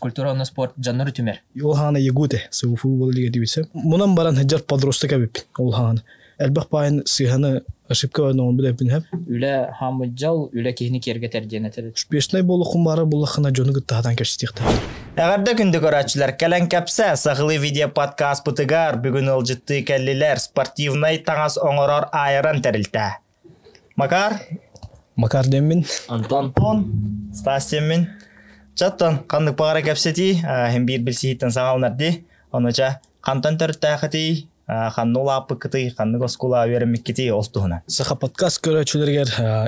физкультура на спорт жанры түмер. Ол хана егуте сыуфу бол диге дибесе. Мунан баран хаҗар подросток абып. Ол хана. Әлбәх пайын сыйханы ошибка бар нон билеп бинһәп. Үле хамыджал, үле кихни кергә тәрҗәнәтер. Шпешнай болы хумары болы хана җоны гыттадан кештикте. Әгәрдә күндә көрәчләр кәлән кәпсә сагылы видео подкаст бутыгар бүген ул җитти кәллеләр спортивный таңас оңорор айран тәрилтә. Макар демин. Антон. Стасемин. Чаттан кандык багара кәпсәти һәм бир билситтен сагалнарды. Оныча кантан төртәхти ханнула пыкты ханны госкула вермикти олтуна. Саха подкаст көрәчләргә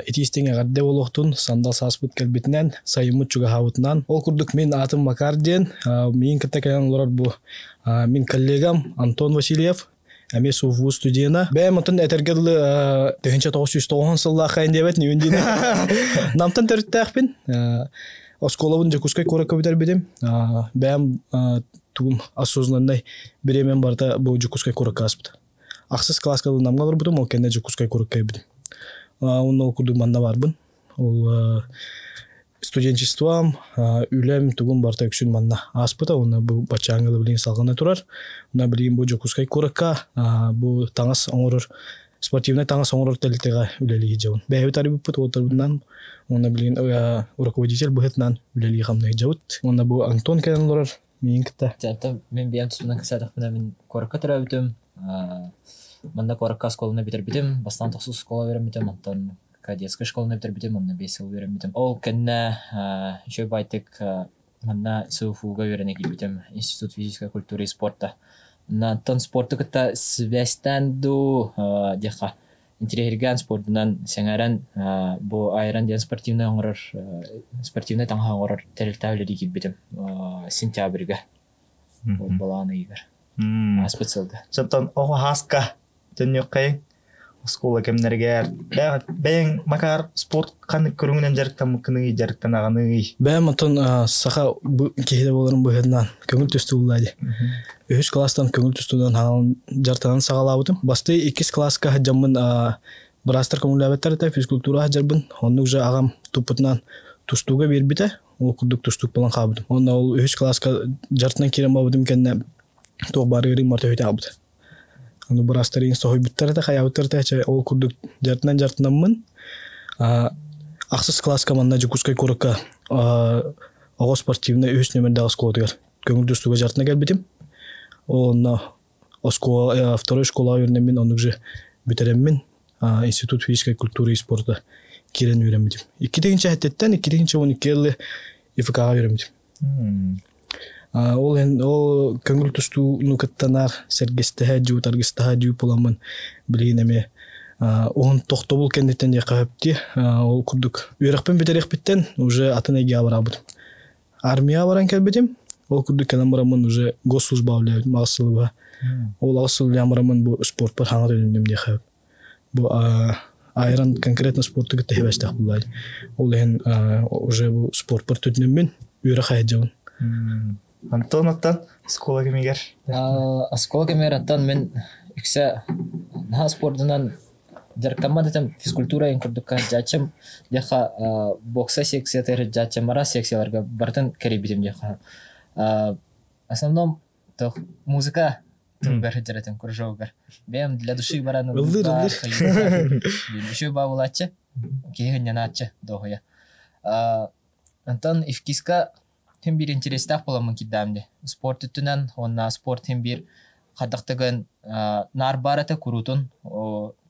этистеңә гадде болохтун сандал саспыт кәлбитнән сайымы чуга хавытнан. Ол курдук мен атым Макар ден. Мин китәкән лорд бу. Мин коллегам Антон Васильев. Әме суфу студияна. Бәм атын әтергәле тегенчә 990 сылла хәйн дебет нивендине. Намтан төртәхпин. Осколовын жакускай коракка битер бидем. Бәм тугум осознанный беремен барда бу жакускай коракка аспыт. Аксыз класска намгалар бутум ол кенде жакускай коракка бидем. Онно курду манда барбын. Ол студенчеством үлем тугум барта күшүн манна аспыта оны бу бачаңылы билин салганы турар. Уна билин бу жокускай коракка бу таңас оңорор спортивный таңас оңорор телтега үлели жабын. Бәйбе тарибы пут отурунан оны билин руководитель бухетнан үлели хамны жабыт. Оны бу Антон кенен лорар минкта. Тәтә мен биян тусунан кысадык мен коракка төрәбитем. Манда коракка школаны битер бастан тохсус школа берем Антон кадетская школа битер онны бесел берем. Ол кенне еще байтык манда суфуга верене кибитем институт физической культуры и спорта. На тон спорту ката свестен ду деха интерьерган спортунан сеңаран бу айран ден спортивный оңорор спортивный таңга оңорор терилтәүле кибитем сентябрьгә. Ол баланы игер. Аспыцылды. Чаттан ого хаска төннөккәй Скола кемнәргә бәң Макар спорт каны күрүңнән жарыктан мыкны жарыктан аганы. Бәм атын саха кеһидә булырын быһыннан көңүл төстү булды. 3 класстан көңүл төстүдән һалын жартан сагалабытым. Басты 2 класска хаҗамын брастер коммуналбеттер та физкультура хаҗарбын. Онны уже агам тупытнан тустуга бербите. Ол курдук тустук белән кабыдым. Онда ол 3 класска жартан кирем бабыдым кенне то барырым марта хөйтә абыды. Аны брастерин сохой биттерде хаябытырда ол курдук жартынан аксыз класс команда жукускай коракка ого спортивный өс номердагы школа көңүл түстүгө жартына келбитим. Оны школа второй школа үйрөнөмүн, аны уже битереммин. Институт физической культуры и спорта кирен үйрөнмүдүм. 2-нче хаттеттен 2-нче 12 жылы ИФКга үйрөнмүдүм. Ол көңүл түстүү нукаттанар сергестеһе жуу таргыстаһа жуу боламын билгенеме он тохтобул кендеттен де капти ол курдук үйрөкпен битерекпиттен уже атынеге барабыт армия баран келбедим ол курдук келем барамын уже госслужба билет масылга ол асыл ямарамын бу спорт бар хаңар өнүм де кап бу айран конкретно спортту кеттебестак булай ол уже бу спорт бар төтүнүм үйрөк хайжабын. Антон аттан школа кемегер. Школа кемегер аттан мен иксе на спортунан жаркамадым физкультура инкурдукка жачым деха бокса секциялары жачым мара секцияларга бартын керебитим деха. Основном то музыка бер жаратым кружогар. Бем для души бараны. Еще бавулачы кегенячы дохуя. Антон ифкиска hem bir interestah bolamın kidamde. Sport ütünen, onna sport hem bir kadaqtagın nar barata kurutun.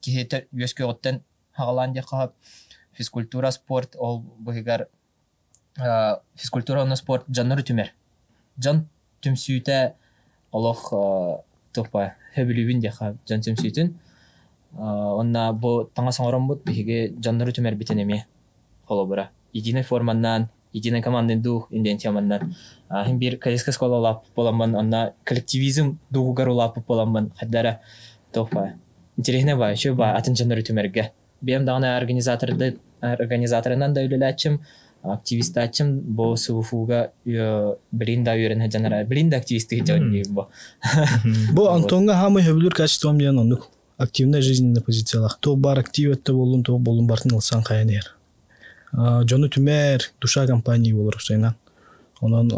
Kihete yöske otten hağalan diye kahab fizkultura sport ol buhigar fizkultura onna sport canları tümer. Can tümsüyte Allah topa hebilübün diye kahab can tümsüytün. Onna bu tanga sanıram bud bihige canları tümer bitenemi kolobura. İdine formandan Единая командный дух индентияманнан. Хим бир кадетская школа лап поламан, она коллективизм духу гару лап поламан. Хаддара топа. Интересно ба, еще ба атынчандар үтүмерге. Бем дагы организаторынан да үлеләчим, активистачим бо суфуга блинда үйрен хаҗанара. Блинда активисты җанны бу. Бу Антонга хамы хөбүлүр качеством менен ону активная жизненная позициялар. То бар активетте болун, то болун бартын алсан кайнер. Жону түмер душа компании болор сайнан. Онан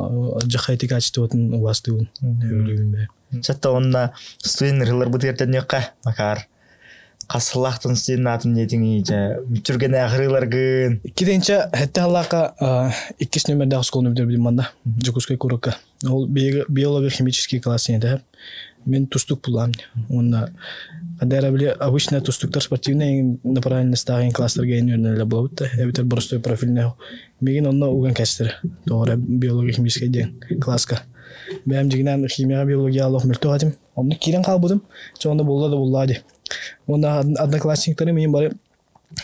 жахайты качествотын убастыгын өлүгүн бе. Чатта онна студент рылар бутыртан якка макар касылактын студентатын нетиңи жа мүчүрген агырыларгын. Киденче хетте халака 2 номердагы школны битирдим манда. Жукускай курокка. Ол биология химический класс эде. Мен тустук булам. Онда кадера биле обычно тустуктар спортивный направленностагы класстарга энернеле болот. Эбитер простой профильный. Меген онда уган кастер. Тоора биология химический ден класска. Бәм дигенен химия биология алып мөлтөгатым. Онда кирен калбыдым. Сонда булды. Онда одноклассники менин бары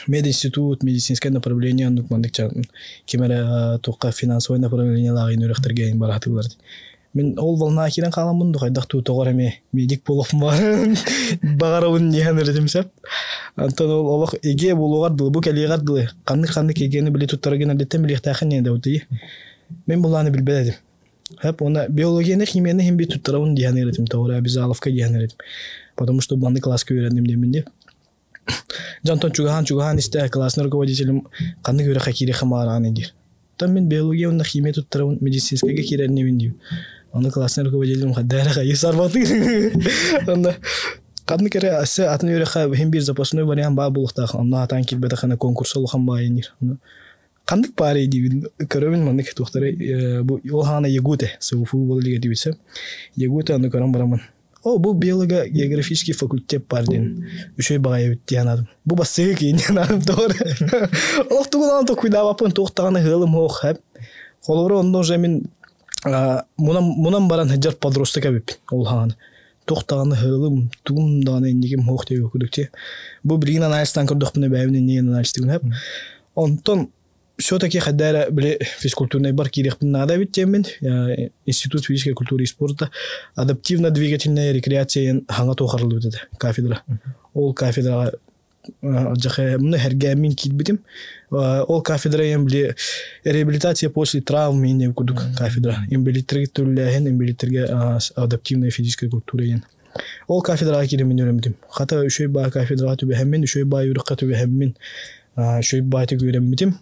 мединститут, медицинское направление, нукмандыкча кемере тоққа финансовое направление лагын өрөктөргө эң баратылар. Мен ол волна кирен каламын да кайдактуу тогор эме медик болуп бар. Багарабын неханырдым сап. Антон ол олох эге болугар бу келигар дылы. Кандык экени биле туттарган адеттен биле тахын энде өтү. Мен буланы билбедим. Хеп она биологияны, химияны хим бит туттарабын диханырдым тогора обязаловка диханырдым. Потому что банды класска үйрендим деменде. Жантон чугахан исте классный руководителем кандай көрө хакири хамараны дир. Там мен биология онда химия туттарабын медицинскага киренебин дим. Аны классный руководителем хадара кайсар баты. Онда кандай кере асы атын үйрөкө хим бир запасной вариант бар булукта. Аны атан килбеде хана конкурс олган байыныр. Кандай пари дибин көрөмүн мандык туктары бу ол хана ягуте суфу болдиге дибисе. Ягуте аны көрөм барамын. Бу биология географический факультет бардын. Үшөй багай өттү анадым. Бу басыгы кейин анадым туура. Октуган то куйдабапын токтаганы хылым ок хеп. Колобро ондо уже мен мунан баран хажар подросток абип. Ол хан. Токтаганы хылым тумданы нигим ок деп өкүдүкче. Бу бирин анализтан көрдүкмүн бәймин не анализтин хеп. Онтон все-таки хадара были физкультурные барки надо ведь темен институт физической культуры и спорта адаптивно-двигательная рекреация хангато харлы это кафедра. Ол кафедра жахе мне хергамин китбитим. Ол кафедра им были реабилитация после травм и не кудук кафедра. Им были три тулляхен, им были три адаптивная физическая культура. Ол кафедра киремин юремдим. Хата үшөй ба кафедра түбехемин, үшөй ба юрыкка түбехемин, үшөй ба тегүремдим.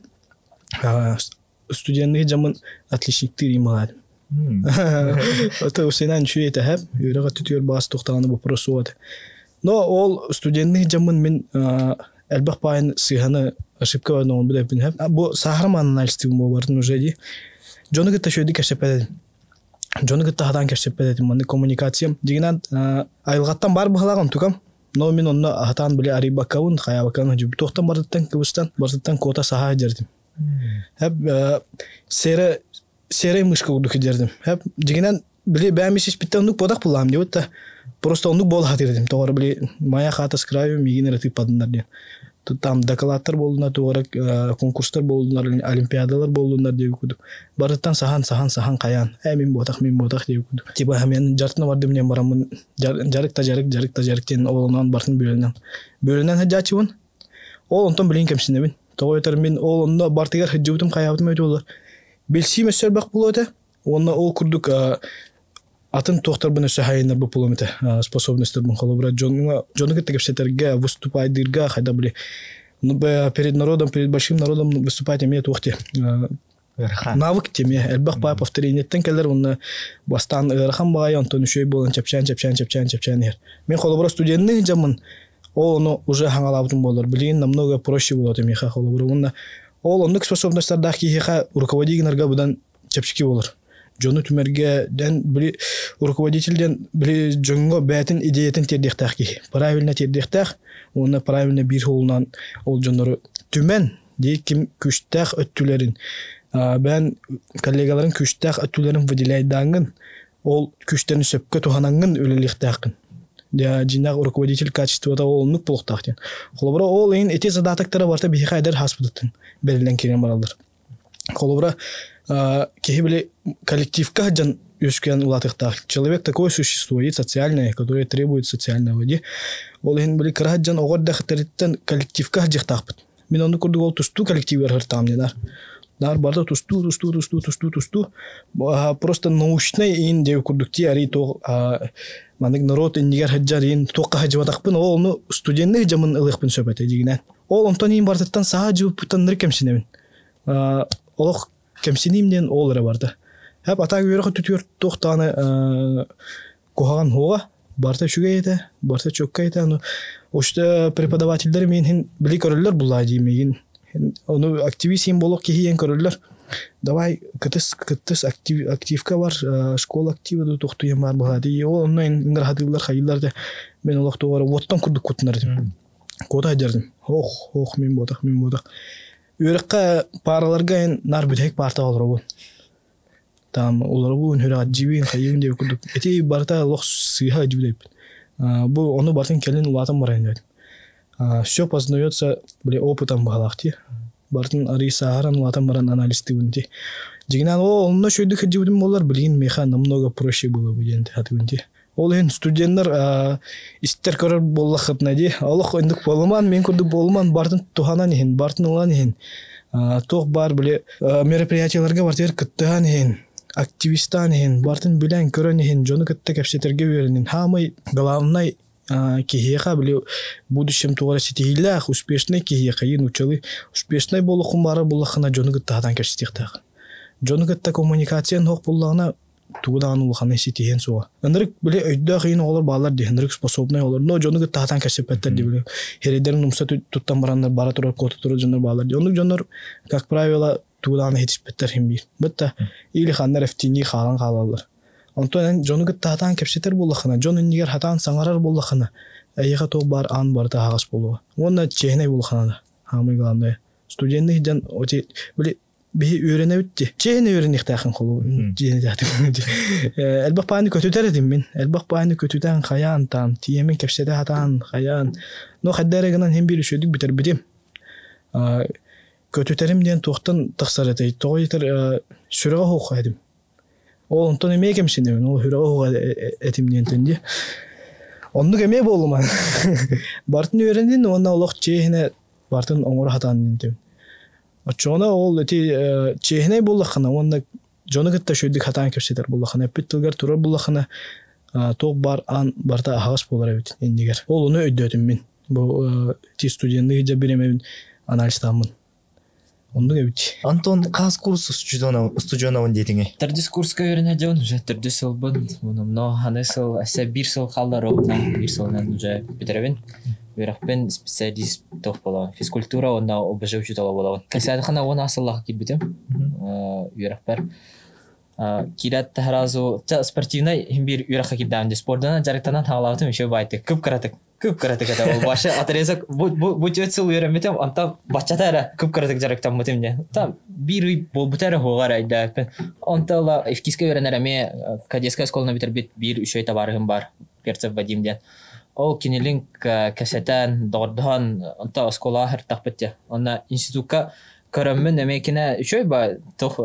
Студентные жаман отличниктер ималады. Это усенан чуй это хеп, юрага тутур бас токтаганы вопрос вот. Но ол студентные жаман мен элбах пайн сыганы ошибка бар но билеп хеп. Бу сахарман анализтигин бардын уже ди. Жону гытта шөйди кешепедим. Жону гытта хадан кешепедим. Маны коммуникация дигенен айылгаттан бар былаган тукам. Но мен онно хатан биле арибакавын, хаябаканы жуб токтан бардыттан кыбыстан, бардыттан кота саха жердим. Hep sere mышка удук дердим. Hep дигенен биле бәмисис битте ондук бодак булам деп та. Просто ондук бол хатырдым. Тогора биле мая хата скраю мигинер тип падындар ден. Там докладтар болдуна тогора конкурстар болдунар, олимпиадалар болдунар деп күдүк. Бардыттан сахан каян. Мен бодак деп күдүк. Типа мен жартына бардым мен барамын. Жарыктен олонан бартын бөлөнөн хажачыбын. Ол онтон билин кемсинебин. Тойтер мен ол онда бартыгар хыжыбытым каябытым өтө болор. Белси месел бак болот. Онда ол курдук атын токтор бун сахайнар бу полометр способностьтер бун колобра жону кеттегепсетерге выступайдырга хайда биле. Ну перед народом, перед большим народом выступать имеет ухте. Навык теме элбак па повторениеттен келер онна бастан ырхан бай антон үшөй болон чапчан. Мен колобра студентный жамын. Ол уже хангалабытым болор. Билин намного проще болот эмеха холобурунда. Ол ондук способностьтарда кихеха руководителерге будан чепчики болор. Жону түмерге ден били руководительден били жонго бәтин идеятын тердехтах ки. Правильно тердехтах, оны правильно бир холунан ол жонору түмен дейким күчтах өттүлерин. Ben kollegaların күчтах өттүлерин выделяйдангын. Ол күчтерин сөпкө туханангын өлелихтахын. Я жинак руководитель качествода олнук болуктактен. Холобра ол эң эти задатактары барта бихайдер хаспыдытын берилген кирен баралдар. Холобра кехибли коллективка жан өскөн улатыктак. Человек такой существует социальное, которое требует социального де. Ол эң били кыраджан огордахтырыттан коллективка жактакпыт. Мен аны көрдүк ол тусту коллективдер хыртамдылар. Дар барда тусту. Просто научный ин деп көрдүк ари то мандык народ индигер хаджарин тока хаджватакпын ол студентный жамын ылыкпын сөбөтө дигинен. Ол онтон ин бардыттан саа жууптан ныр кемсинемин. Олох кемсинимден ол эре барды. Хәп атак үрәк түтүр тохтаны кохаган хуга барта шугайта, барта чоккайта, ну ошта преподавательдер мен били көрөллөр була димеген. Оны активистин болок киен көрөллөр. Давай кытыс активка бар, школа активы да тохтуян бар була ди. Оны ингер хатылар хайылларда мен олох тоора оттон курдук кутнар дим. Кода дердим. Ох мен бодак. Үрәккә параларга нар бүтек парта олор. Там олар бу үнһүрә җибин хайын дип курдук. Эти барта лох сыйха җибеп. Бу оны бартын келин улатым бар инде. Всё познается, опытом балахти. Бартын Ариса Аран улатым баран аналисты үнди. Дигинан онно шөйдүк җибдим болар билин меха намного проще было бы дигән хатынди. Ол ен студентлар истер көрөр боллахат нади. Аллах индик болман, мен курдук болман бартын туханан ин, бартын улан ин. Тох бар биле мероприятияларга бартыр кыттан ин. Активистан ин, бартын билен көрөн ин, жону кытта кепсетерге беренин. Хамы главный кихеха биле будущем тугара ситилах успешный кихеха ин учалы. Успешный болухун бары болахына жону кыттадан кепсетиктак. Жону кытта коммуникациян хок боллагына тугудан улаханы ситиен суга. Андрык биле өйдө кыйын олар балар дегендрик способный олар. Но жону кыттадан кепсепеттер ди биле. Хередер нумса туттан барандар бара турар кота турар жонор балар. Жонор как правило тугудан хетиспеттер химбир. Бетта или хандар эфтини халан халалар. Антон жону кыттадан кепсетер боллахына, жону нигер хатан саңарар боллахына. Айга то бар ан барда хагас болуга. Онна чехне болхана. Хамы главное. Студентный ден оти биле би үйрәнә үтте. Чехне үйрәнек тахын кылу. Элбак паны көтүтер идем мен. Элбак паны көтүтән хаян там. Тиемен кепсете хатан хаян. Но хаддәрегеннән һәм бир шөдүк битер бидем. Көтүтерим ден тохтан тахсарытай. Тойтер шүрәгә хук идем. Ол онтон эме кемсинем, ол хүрәгә хук этим ден тенди. Онны кеме болман. Бартын үйрәндин, онна олох чехне бартын оңор хатан ден. Очона ол эти чехне боллахына, онна жоны кытта шөйдүк хатан кепсетер боллахына. Питтилгер турар боллахына ток бар ан барта хагас болар бит эндигер. Ол уну өйдөтүм мен. Бу ти студентный же беремем анализ тамын. Онду гебит. Антон кас курс студионавын дейтиңе. Тардис курска үйренә дәун, уже тардис сылбын. Мунымно ханысыл, әсә бир сыл халларыбна, бир сылнан уже битеребин. Верахпен специалист тох бола. Физкультура онна ОБЖ учитала бола. Касадхана он асыллах кибитем. Верахпер. Кират таразу спортивный химбир юраха кидам. Спортдан жарыктанан халатым еще байтты. Күп каратык это ол башы отрезок бу өтсүл үйрөнмөтөм антап бачатара күп каратык жарыктан мутемне там бир бул бутара хогар айда антала эфкиске үйрөнөрөме кадетская школаны битербит бир үчөй табарым бар Перцев Вадимден ол кинелинг касетан дордан анта школа хартакпетте ана институтка көрөммүн эмекине үчөй ба тох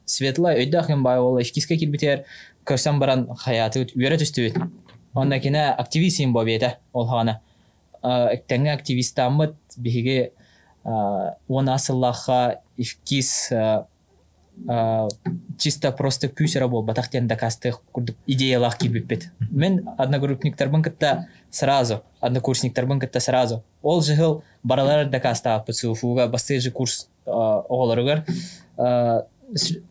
светла өйдахым бай ол эфкиске кирбитер көрсөм баран хаяты үйрөтүстүбүт Онна кина активистин бобета ол хана. Тәңгә активистамыт биге он асыллаха ифкис чисто просто күсера бул батактен дакасты идеялах кибипет. Мен одногруппниктарбын кытта сразу, однокурсниктарбын кытта сразу. Ол жыл баралар дакаста пцуфуга бастыжы курс оголоргар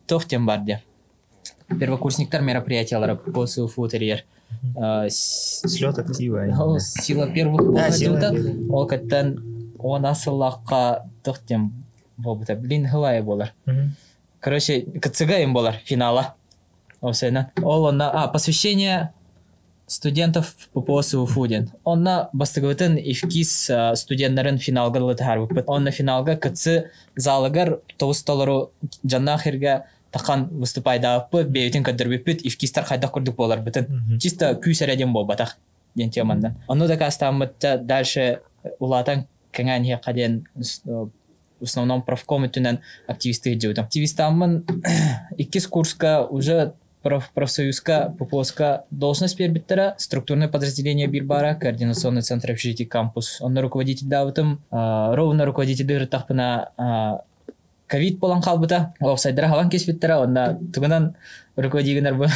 тохтем барде. Первокурсниктар мероприятиялары по СУФУ-терьер. Слет актива. Сила первых погодюта. Ол каттан он асыллаққа тоқтем болбыта. Блин, хылай болар. Короче, кыцыгаем болар финала. Ол онна... посвящение студентов по СУФУ-ден. Онна бастыгывытын ифкис студентларын финалга лытахар выпыт. Онна финалга кыцы залыгар тоустолару жаннахирга тақан выступайда пыт, бейтин кадырбипит, ифкистар хайдақ күрдік болар бітін. Чисто күйсереден бол батақ ден темандан. Ону да кастамытта дальше улатан кәңәнге қаден в основном правком үтінен активисты жеудым. Активистамын 2 курска уже профсоюзка, ППОСка должность перебиттера, структурное подразделение Бирбара, координационный центр общежитий кампус. Он руководитель давытым, ровно руководитель дыртақпына ковид болан қалбыта, офсайдара халан кесбеттера, онда тугунан руководигенер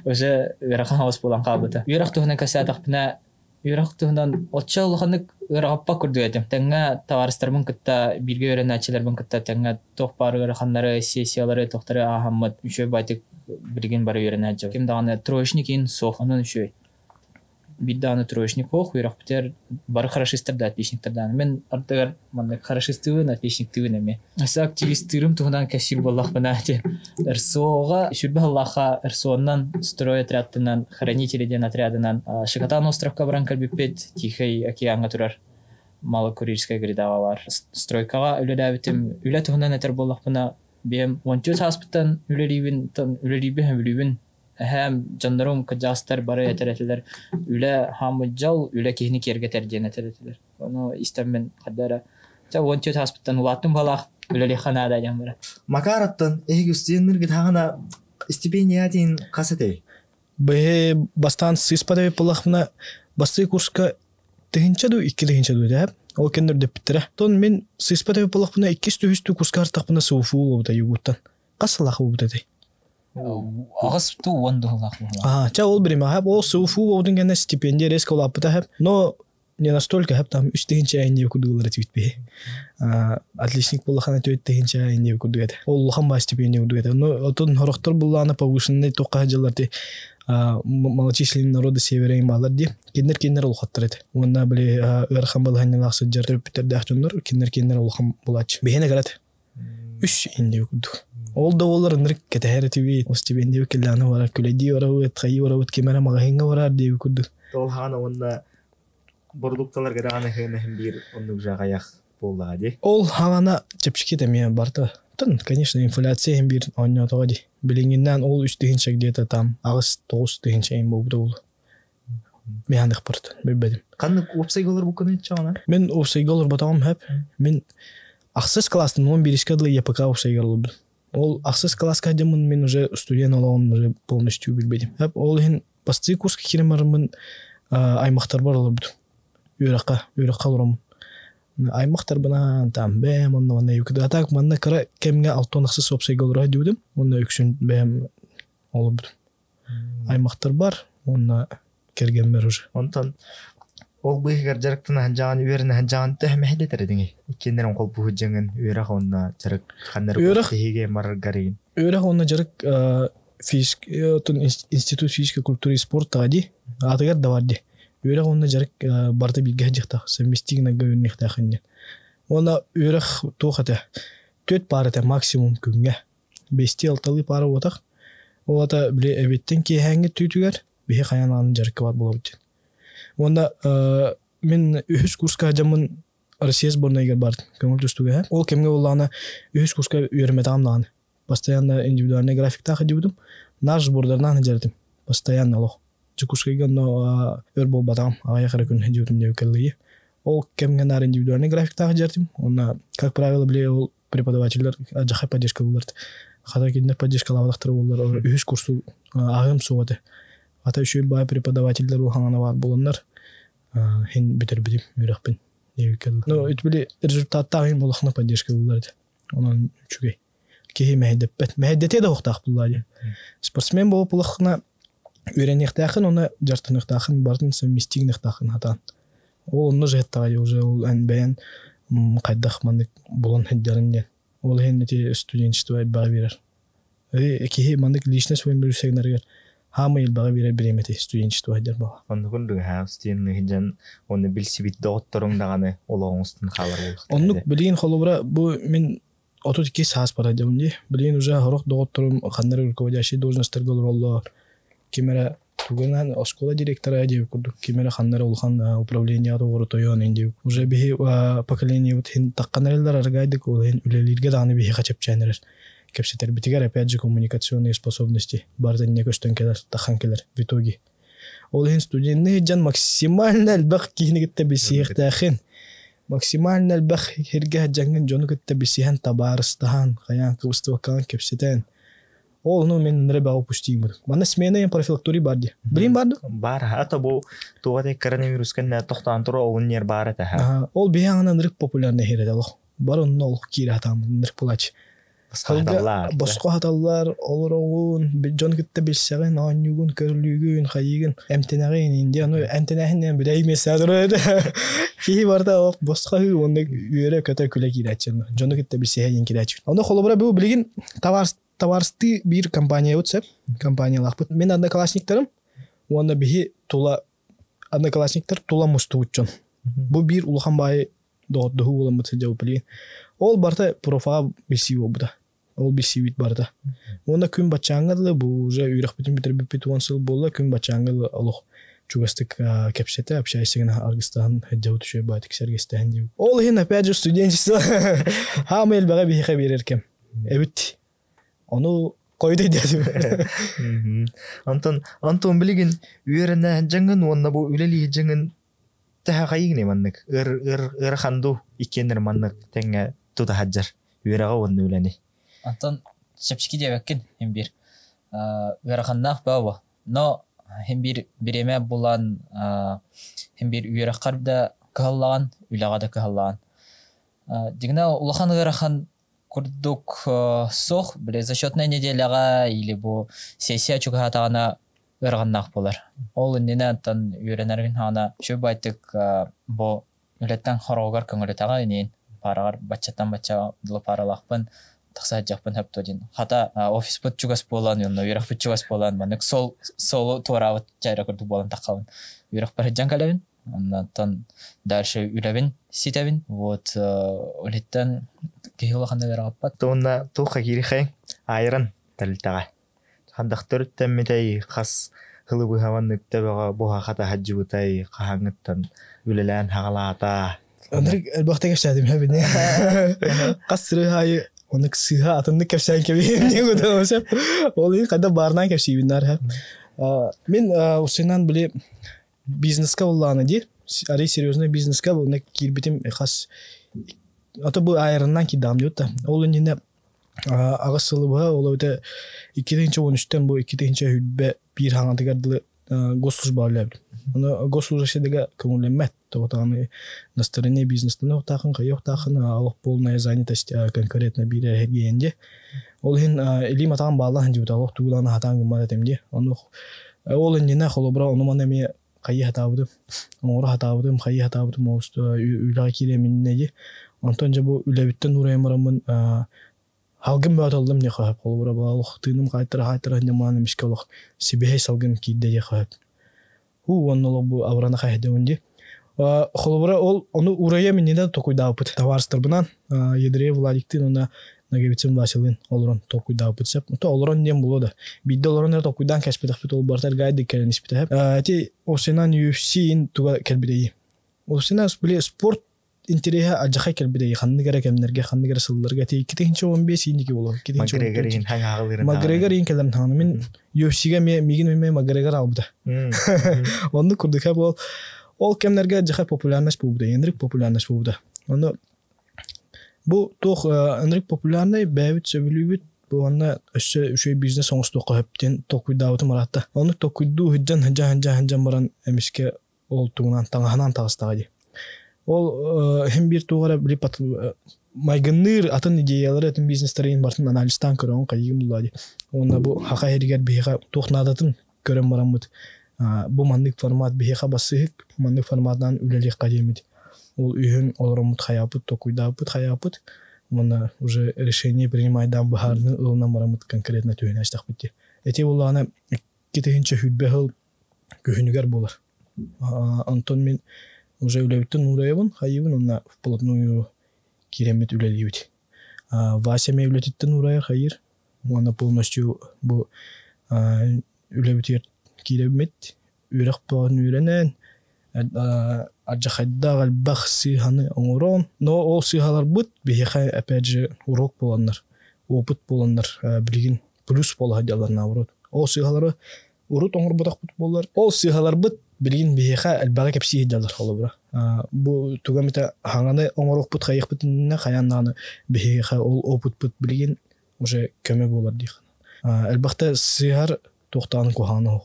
уже верахан хаус болан қалбыта. Верах тугунан касатақпына Юрактыгынан отчал ханык ыраппа күрдү этим. Таңга товарыстармын кытта бирге өрөнәчелермын кытта таңга тох бары ханнары сессиялары тохтары ахаммат үшө байтык билген бары өрөнәчө. Ким даганы троечник ин сох анын үшө. Бидданы троечник ох юрактер бары хорошистер да отличниктер да. Мен артыгар манда хорошистыбын отличниктыбын эме. Аса активисттырым тугунан кашир боллах банате. РСОга шүрбе Аллаха РСОнан строй отрядынан хранителен отрядынан Шикотан островка баран калбипет Тихий океанга турар. Малокурильская гридава бар. Стройкага үледәбитим. Үле тугунан этер боллах бана бем 14 хаспыттан үлерибин тан үлерибин үлүбин. Hem canlarım kacastır bara yeterliler. Üle hamıcal üle kihni kerge tercih yeterliler. Onu istemem kadara. Ta wanted hospital ulatım balak üle lihanada jamara. Makarattan ehgüstiyenler gitağına стипендиятин касете. Бе бастан сыспадабы палахмна басты курска тыгынчаду 2 тыгынчаду деп. Ол кендер деп биттере. Тон мен сыспадабы палахмна 200 курска артакмна суфу болда югуттан. Касалах болда дей. Агыс ту вондулах. Ча ол берем хаб ол суфу болдун гана стипендия реск олапта хаб. Но не настолько хаб там 3 тыгынча айне кудулар типе. Отличник болахана 4 тыгынча айне кудует. Ол хамба стипендия кудует. Но отон хорохтор булланы повышенный тока жылларты малочисленные народы севера и маларди. Киндер ол хаттырет. Онда биле ырхам балханлах сыджар питер дахчундар киндер ол хам булач. Бехене гарат. 3 инде куду. Ол да олар нрик кетер тиви стипендия келланы вара күледи вара тхай вара кемера магахинга вара ди куду. Тол хана онда продуктлар гана хем бир оннук жагаяк болду. Ол хана чепчики деме барта. Тын, конечно, инфляция бир онно тоди. Билингенден ол 3 тыгынча где-то там агыс 9 тыгынча ин болду. Мен акпарт билбедим. Кандай опсайголор бу күнү чана? Мен опсайголор батам хеп. Мен аксыз класстын 11-ке дылы ЯПК опсайголор. Ол аксыз класска демин мен уже студент олагым уже полностью билбедим. Хеп ол ин басты курска киремармын аймактар бар болду. Үйракка урам. Аймактар бана там бем онда юкда так манна кара кемге алтонаксыз опсайголор дидим. Онда үксүн бем олду. Аймактар бар, онда кергенмер уже. Онтон ол быйгар жарыктын ханжаган үйөрүнө ханжаган төхмөхдө тердиңи. Икендерин кол бу жеңин үйрак онда жарык кандар тиге марар гарин. Үйрак онда жарык институт физической культуры и спорта ади. Атагар даварди. Үйрак онда жарык барта билге жакта совместигна гөнүх тахын. Онда үйрак тохата 4 парата максимум күнгө 5-6 пара отак. Олата биле эбеттен ки ханги түтүгөр бие каянанын жарык бар болот. Онда мен 3 курска жамын Россия сборная бар. Көңүл түстүгө. Ол кемге болланы 3 курска үйрөмөтамдан. Постоянно индивидуальный график тахыдым. Наш сбордардан жардым. Постоянно лох. Чукускайга но өрбол батам аяқара күн хедиутум деп келли. Ол кемге нар индивидуальный график тахыдым. Онда как правило биле ол преподавательдер жаха поддержка болот. Хата киндер поддержка лавдактыр болдор. 3 курсу агым сугаты. Ата үші бай преподавательдер улхаңана бар болындар. Хен бітер бітім үйрақпен. Но үтбілі результаттағын болықына поддержка боларды. Онан үшіге. Кехи мәйдеппет. Мәйдете де оқтақ болады. Спортсмен болып болықына үйренектақын, оны жартынықтақын, бардың совместигнықтақын атан. Ол оны жеттағай уже ол ән бәйін қайдақ мандық болын хеддерінден. Ол хен нете студенчество баға берер. Кехи мандық личность ойын бір сегнергер. Хамы ил бага бире биремети студенчество хадер бага. Онда күндү студент хинжан оны билсибит докторуңдаганы ологоңустун калар болду. Оннук билген холобра бу мен 32 саас пара демди. Билген уже хорок докторум кандай руководящий должностьтер болду. Кемера тугунан школа директора деп курдук. Кемера кандай улхан управление тогору тоён инде. Уже би поколение вот хин такканерлер аргайдык ол хин үлелерге даны би качапчанер. Кепсетер битигер опять же коммуникационные способности бардан не көстөн келер тахан келер в итоге ол хин студентный жан максимально албак кийинигитте бисиихтахин максимально албак херге жангын жонугутте бисихан табарыстахан каян кыбыстыбаккан кепсетен ол ну мен нреба упустим мана смена профилактури барди билим барды бар ата бу тугате коронавирус кенне токтан тура огуннер бар та ол бияңан нрик популярный херде лох бар онно ол киратам нрик булач Боско хаталлар олорогун жон китте билсеген анюгун көрлүгүн хайыгын эмтенеген инде аны эмтенехинен билей месадыр хи барда оп боско онда үйрө көтө күлө кирачын жон китте билсеген кирач аны холобра бу билген товарсты бир компания өтсөп компаниялар мен одноклассниктарым онда бихи тула одноклассниктар тула мустуучун бу бир улхан бай додду уламыт жауап билген ол барта профа бисио буда ол бисивит барта онда күн бачаңгалы бу уже үйрөк бүтүн битер сыл болла күн бачаңгалы олох чугастык кепсете общайсыгын аргыстан жауап түшө батик сергестен деп ол хин опять же студенчество хамел бага бихе береркем эбит ону койду дедим Антон билген үйрөнө жаңын онда бу үлели жаңын тахайгыне маннык ыр ханду икенер маннык теңе туда хаджар үйрәгә онны үләне Антон шепшки дебеккен hem bir үйрәханнах баба но hem bir биреме булан hem bir үйрәккарда каллаган үләгәдә каллаган дигән улахан үйрәхан курдук сох биле зачетная неделяга или бу сессия чугатагана үйрәгәннах булар ол инне тан үйрәнәргән хана шу байтык бу үләттән хорогар көңелетәгә инен парагар баччатан бачча дулы паралакпын такса жакпын хаптодин хата офис бут чугас болан юнна үйрәк бут чугас болан манык сол туравыт жайра курду болан таккалын үйрәк бар жанкалабын аннан дальше үләбин ситәбин вот үлеттән кейлаханда бераппат тонна туха кирихай айран талтага хандактыр тәммитей хас хылыбы хаваннык табага буга хата хаҗбытай кахаңыттан үлелән хагалата Андрик бахтага шадим хабине касры хай онык сыха атынны кепсән кеби не гудамаса ол када барнан кепсибиннар мен усенан биле бизнеска булланы ди ари серьезный бизнеска булны кирбитим хас ата бу айрыннан кидам диотта ол инде агысылыбы ол өтө 2013-тен бу 2013 бир хаңатыгарды госслужба алып аны госслужащидеге көңүлөммөт тоготаны настроение бизнестен отакын кайык такын алып полная занятость конкретно бир регионде ол хин или матан балан жута ок тугуланы хатан гымадатемди аны ол инде холобра аны манеме кайы хатабыды оңора хатабыды кайы хатабыды мосто үлага киреминнеги антон жабу үлебиттен урамарамын халгым баталдым не хап холобра балык тыным кайтыра неманы мишкалык себе салгын кийде я хап онноло бу аврана хайдыунди холобра ол ону урая минеда токуйдапыт товарстарбынан едре владиктин она нагебитсен басылын олорон токуйдапыт сеп то олорон дем булода бидде олорон токуйдан каспетахпит ол бартар гайды келен испитеп ти осенан UFC туга келбидеи осенас биле спорт интереха ажахай келбидеи ханныгара кемнерге ханныгара сылларга ти 2015 индики боло Макгрегорин хаңагылырын Макгрегорин келем таны мен UFC-ге мигин Макгрегор албыда онды курдука бол ол кемнерге ажахай популярность болбуда эндрик популярность болбуда ону бу тох эндрик популярный бэвит сөбүлүбүт бу аны өшө бизнес оңосту коптен токуйдабыты маратта ону токуйду хыджан баран эмиске ол тугунан таңаханан тагыстагы ол hem bir тугара билипат майгынныр атын идеялары атын бизнестерин бартын анализтан көрөн кайым булады онда бу хака хергер биха тухнадатын көрөн барамыт бу мандык формат биха басык мандык форматдан үлелек кадемит ол үйүн олоромут хаяпыт токуйдапыт хаяпыт мына уже решение принимайдан бахарны ылынан барамыт конкретно түйүн аштак битти эти уланы кетенче хүтбехил көһүнүгөр болар Антон мен уже үлебиттен ураебын хайыбын онна вплотную киремет үлелибит Вася мевлетиттен урая хайыр оны полностью бу үлебитер киремет үрек барын үйренен аджахайда галбах сыханы оңорон но ол сыхалар бут бихе опять же урок боландар опыт боландар билген плюс боладылар наоборот ол сыхалары урут оңор бутак бут болар ол сыхалар бут билген бихе албага кепси жалдар холобра бу тугамета хаңаны оңорок бут кайык бутунна каяннаны бихе ол опыт бут билген уже көмө болар дих албакта сыхар токтаны коханы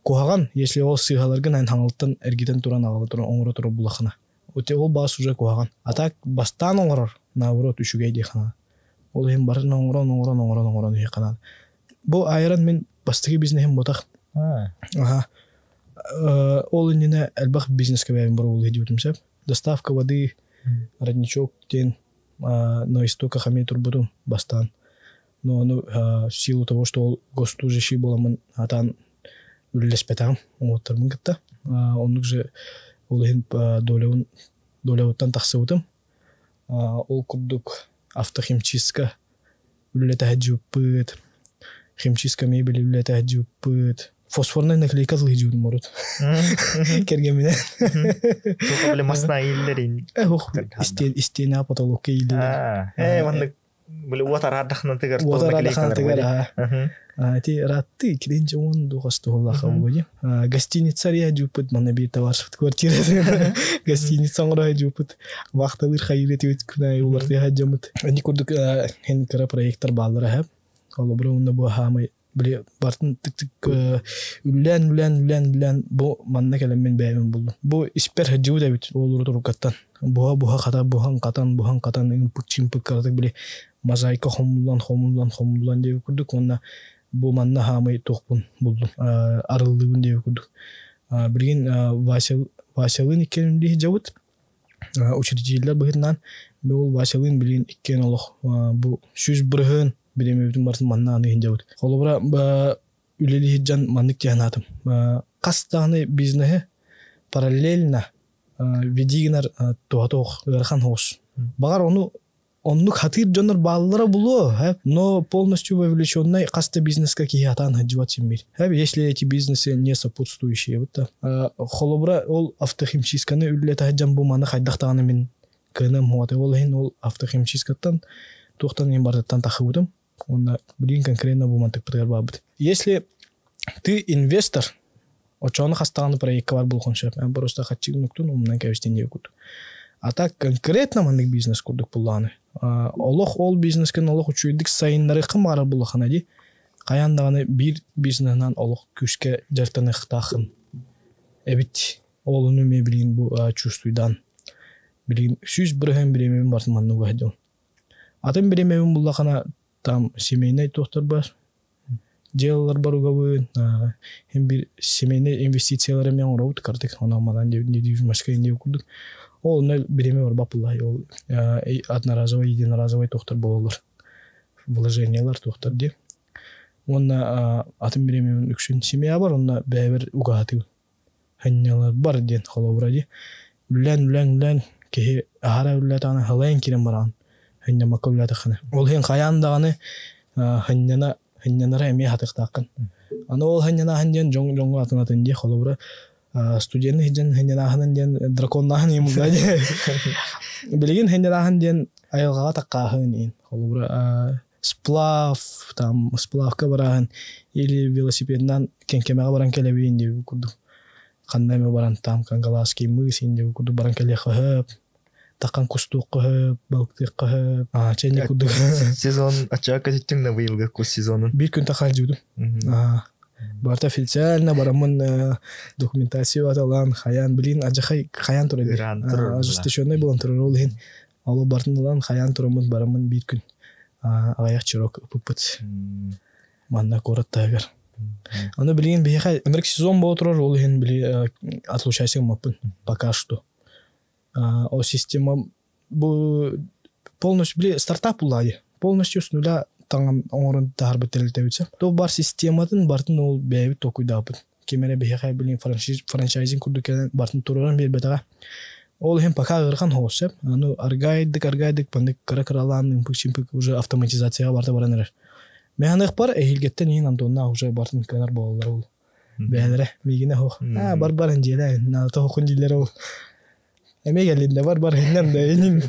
кохаган если ол сыгаларган ан хаңылтан эргитен туран агалы туран оңоро туру булахына өте ол бас уже кохаган атак бастан оңорор наоборот үшүгей дихана Ол hem бар оңорон канан. Бу айран мен бастыгы бизнесим ботак. Ага. Ол инне албах бизнеске бәйм бар ул идиотым сеп. Доставка воды, родничок тен на истока хами турбудум бастан. Но в силу того, что ол госслужащий боламын атан үллеспетам, оңоттармын гытта. Онук же ол хин долеуттан тахсыбытым. Ол курдук автохимчистка үллете хаджуппыт. Химчистка мебели үллете хаджуппыт. Фосфорный наклейка злыжудым морот. Кергемине. Только были масна иллерин. Истена потолокка иллерин. Вандык были уатарадахна тыгар. Уатарадахна тыгар. Ти ратты киринче он духасту Аллаха буги. Гостиница рия жупыт мана бир товар квартира. Гостиница ора жупыт. Вактылыр хайрет өт күнай уларты хаҗамыт. Они курдук хэн кара проекттар баллары хап. Алла броунда бу хамы били бартын тик үллән бу манна келемен бәймен булды. Бу испер хаҗу да бит олур турукаттан. Буга ката бухан катан пукчин пуккардык били мозаика хомулан деп курдук. Онна бу манна хамы тохпун булды. Арылдыбын деп курдук. Билген Василын икенин ди жабыт. Учредителер быгынан бу Василын билген икен олох. Бу сүз бирген биремебитин бартын манна аны жабыт. Холобра үлели хиджан маннык тиянатым. Кастаны бизнесе параллельно видигнер туатох гархан хос. Багар оннук хатыр жонор баллара булу, но полностью вовлечённый каста бизнеска киятан хадживат симмир. Если эти бизнесы не сопутствующие, вот холобра ол автохимчистканы үллете хаджан бу маны хайдактаганы мен кынам хуаты ол хин ол автохимчисткаттан тухтан ем бардаттан тахыбытым. Он блин конкретно бу мантык пытар бабыт. Если ты инвестор, очоны хастаганы проектка бар булган шеп, мен просто хатчыгынуктун умнан кебестен дебекут. А так конкретно мандык бизнес курдук булланы. Олох ол бизнескен олох учуйдык сайыннары кымары булахана ди. Каяндаганы бир бизнеснан олох күшкө жартанык тахын. Эбит олуну ме билин бу чувствуйдан. Билин сүз бирген биремем бартманны гадым. Атым биремем буллахана там семейный доктор бар. Делалар баругабы, hem bir семейный инвестициялар мен орот картык анамадан деп машка инде курдук. Ол нөл биреме бар бапылай. Ол одноразовый, единоразовый доктор болалар. Вложениялар доктор деп. Онна атым биреме үкшүн семья бар, онна бәбер угаты. Ханнялар бар ден холобра ди. Үлән ке ахара үлләтаны халайын кирен баран. Ханна макуллата хана. Ол хен каяндаганы ханнянара эме хатыктакын. Аны ол ханнyan жоң атынатын ди холобра. Студентный хиджан ханнянаханын ден драконнахын емугади. Билеген ханнянахын ден айылгага таккахын ин. Холобра сплавка барахын или велосипеднан кенкемега баран келебейин деп курдук. Кандай ме баран там кангалаский мыс ин деп курдук баран келе хып. Такан кустук хып, балыктык хып. Чене курдук. Сезон ачака титтиң на быйылгы кус сезонун. Бир күн такан жудум. Барта официально барамын документация аталан хаян билин ажахай хаян туры. Ажестишонный болан туры ол хин. Алу бартындалан хаян турамын барамын бир күн. Аяк чирок ыпыпыт. Манна кораттагар. Аны билин бияхай эмрек сезон боло турар ол хин били отлучайсың мапын пока что. О система бу полностью били стартап улади. Полностью с нуля таңам оңорын тахарбы терилтебитсе. То бар систематын бартын ол бәйбит токуйдапыт. Кемере бияхай билин франчайзинг курдук бартын тураран бербетага. Ол хем пока гырхан хоосеп. Аны аргайдык пандык каракаралан импык уже автоматизацияга барта бараныр. Механик бар эхилгеттен ин антонна уже бартын канар болалар ол. Бәлере мигине хох. Бар инжеле на то хокун дилер ол. Эмегелинде бар хиннен да энин.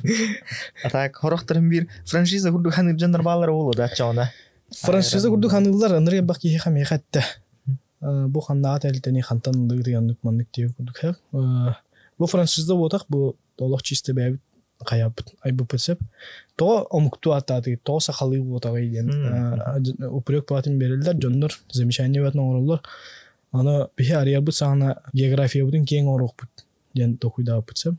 Атак хорохтарын бир франшиза курдук ханыр жандар балар болу да чоона. Франшиза курдук ханылар анырга баки хам яхатта. Бу ханнаат элтени хантан дыгыяндык мандык деп курдук хап. Бу франшиза ботак бу толок чисте бәбит каябыт айбы песеп. То омукту атады, то сакалы ботагы ден. Упрек платим берилдер, жоннор замечание батны ороллар. Аны бихи ариябыт сагына география бутун кең орокпут. Ден токуйда песеп.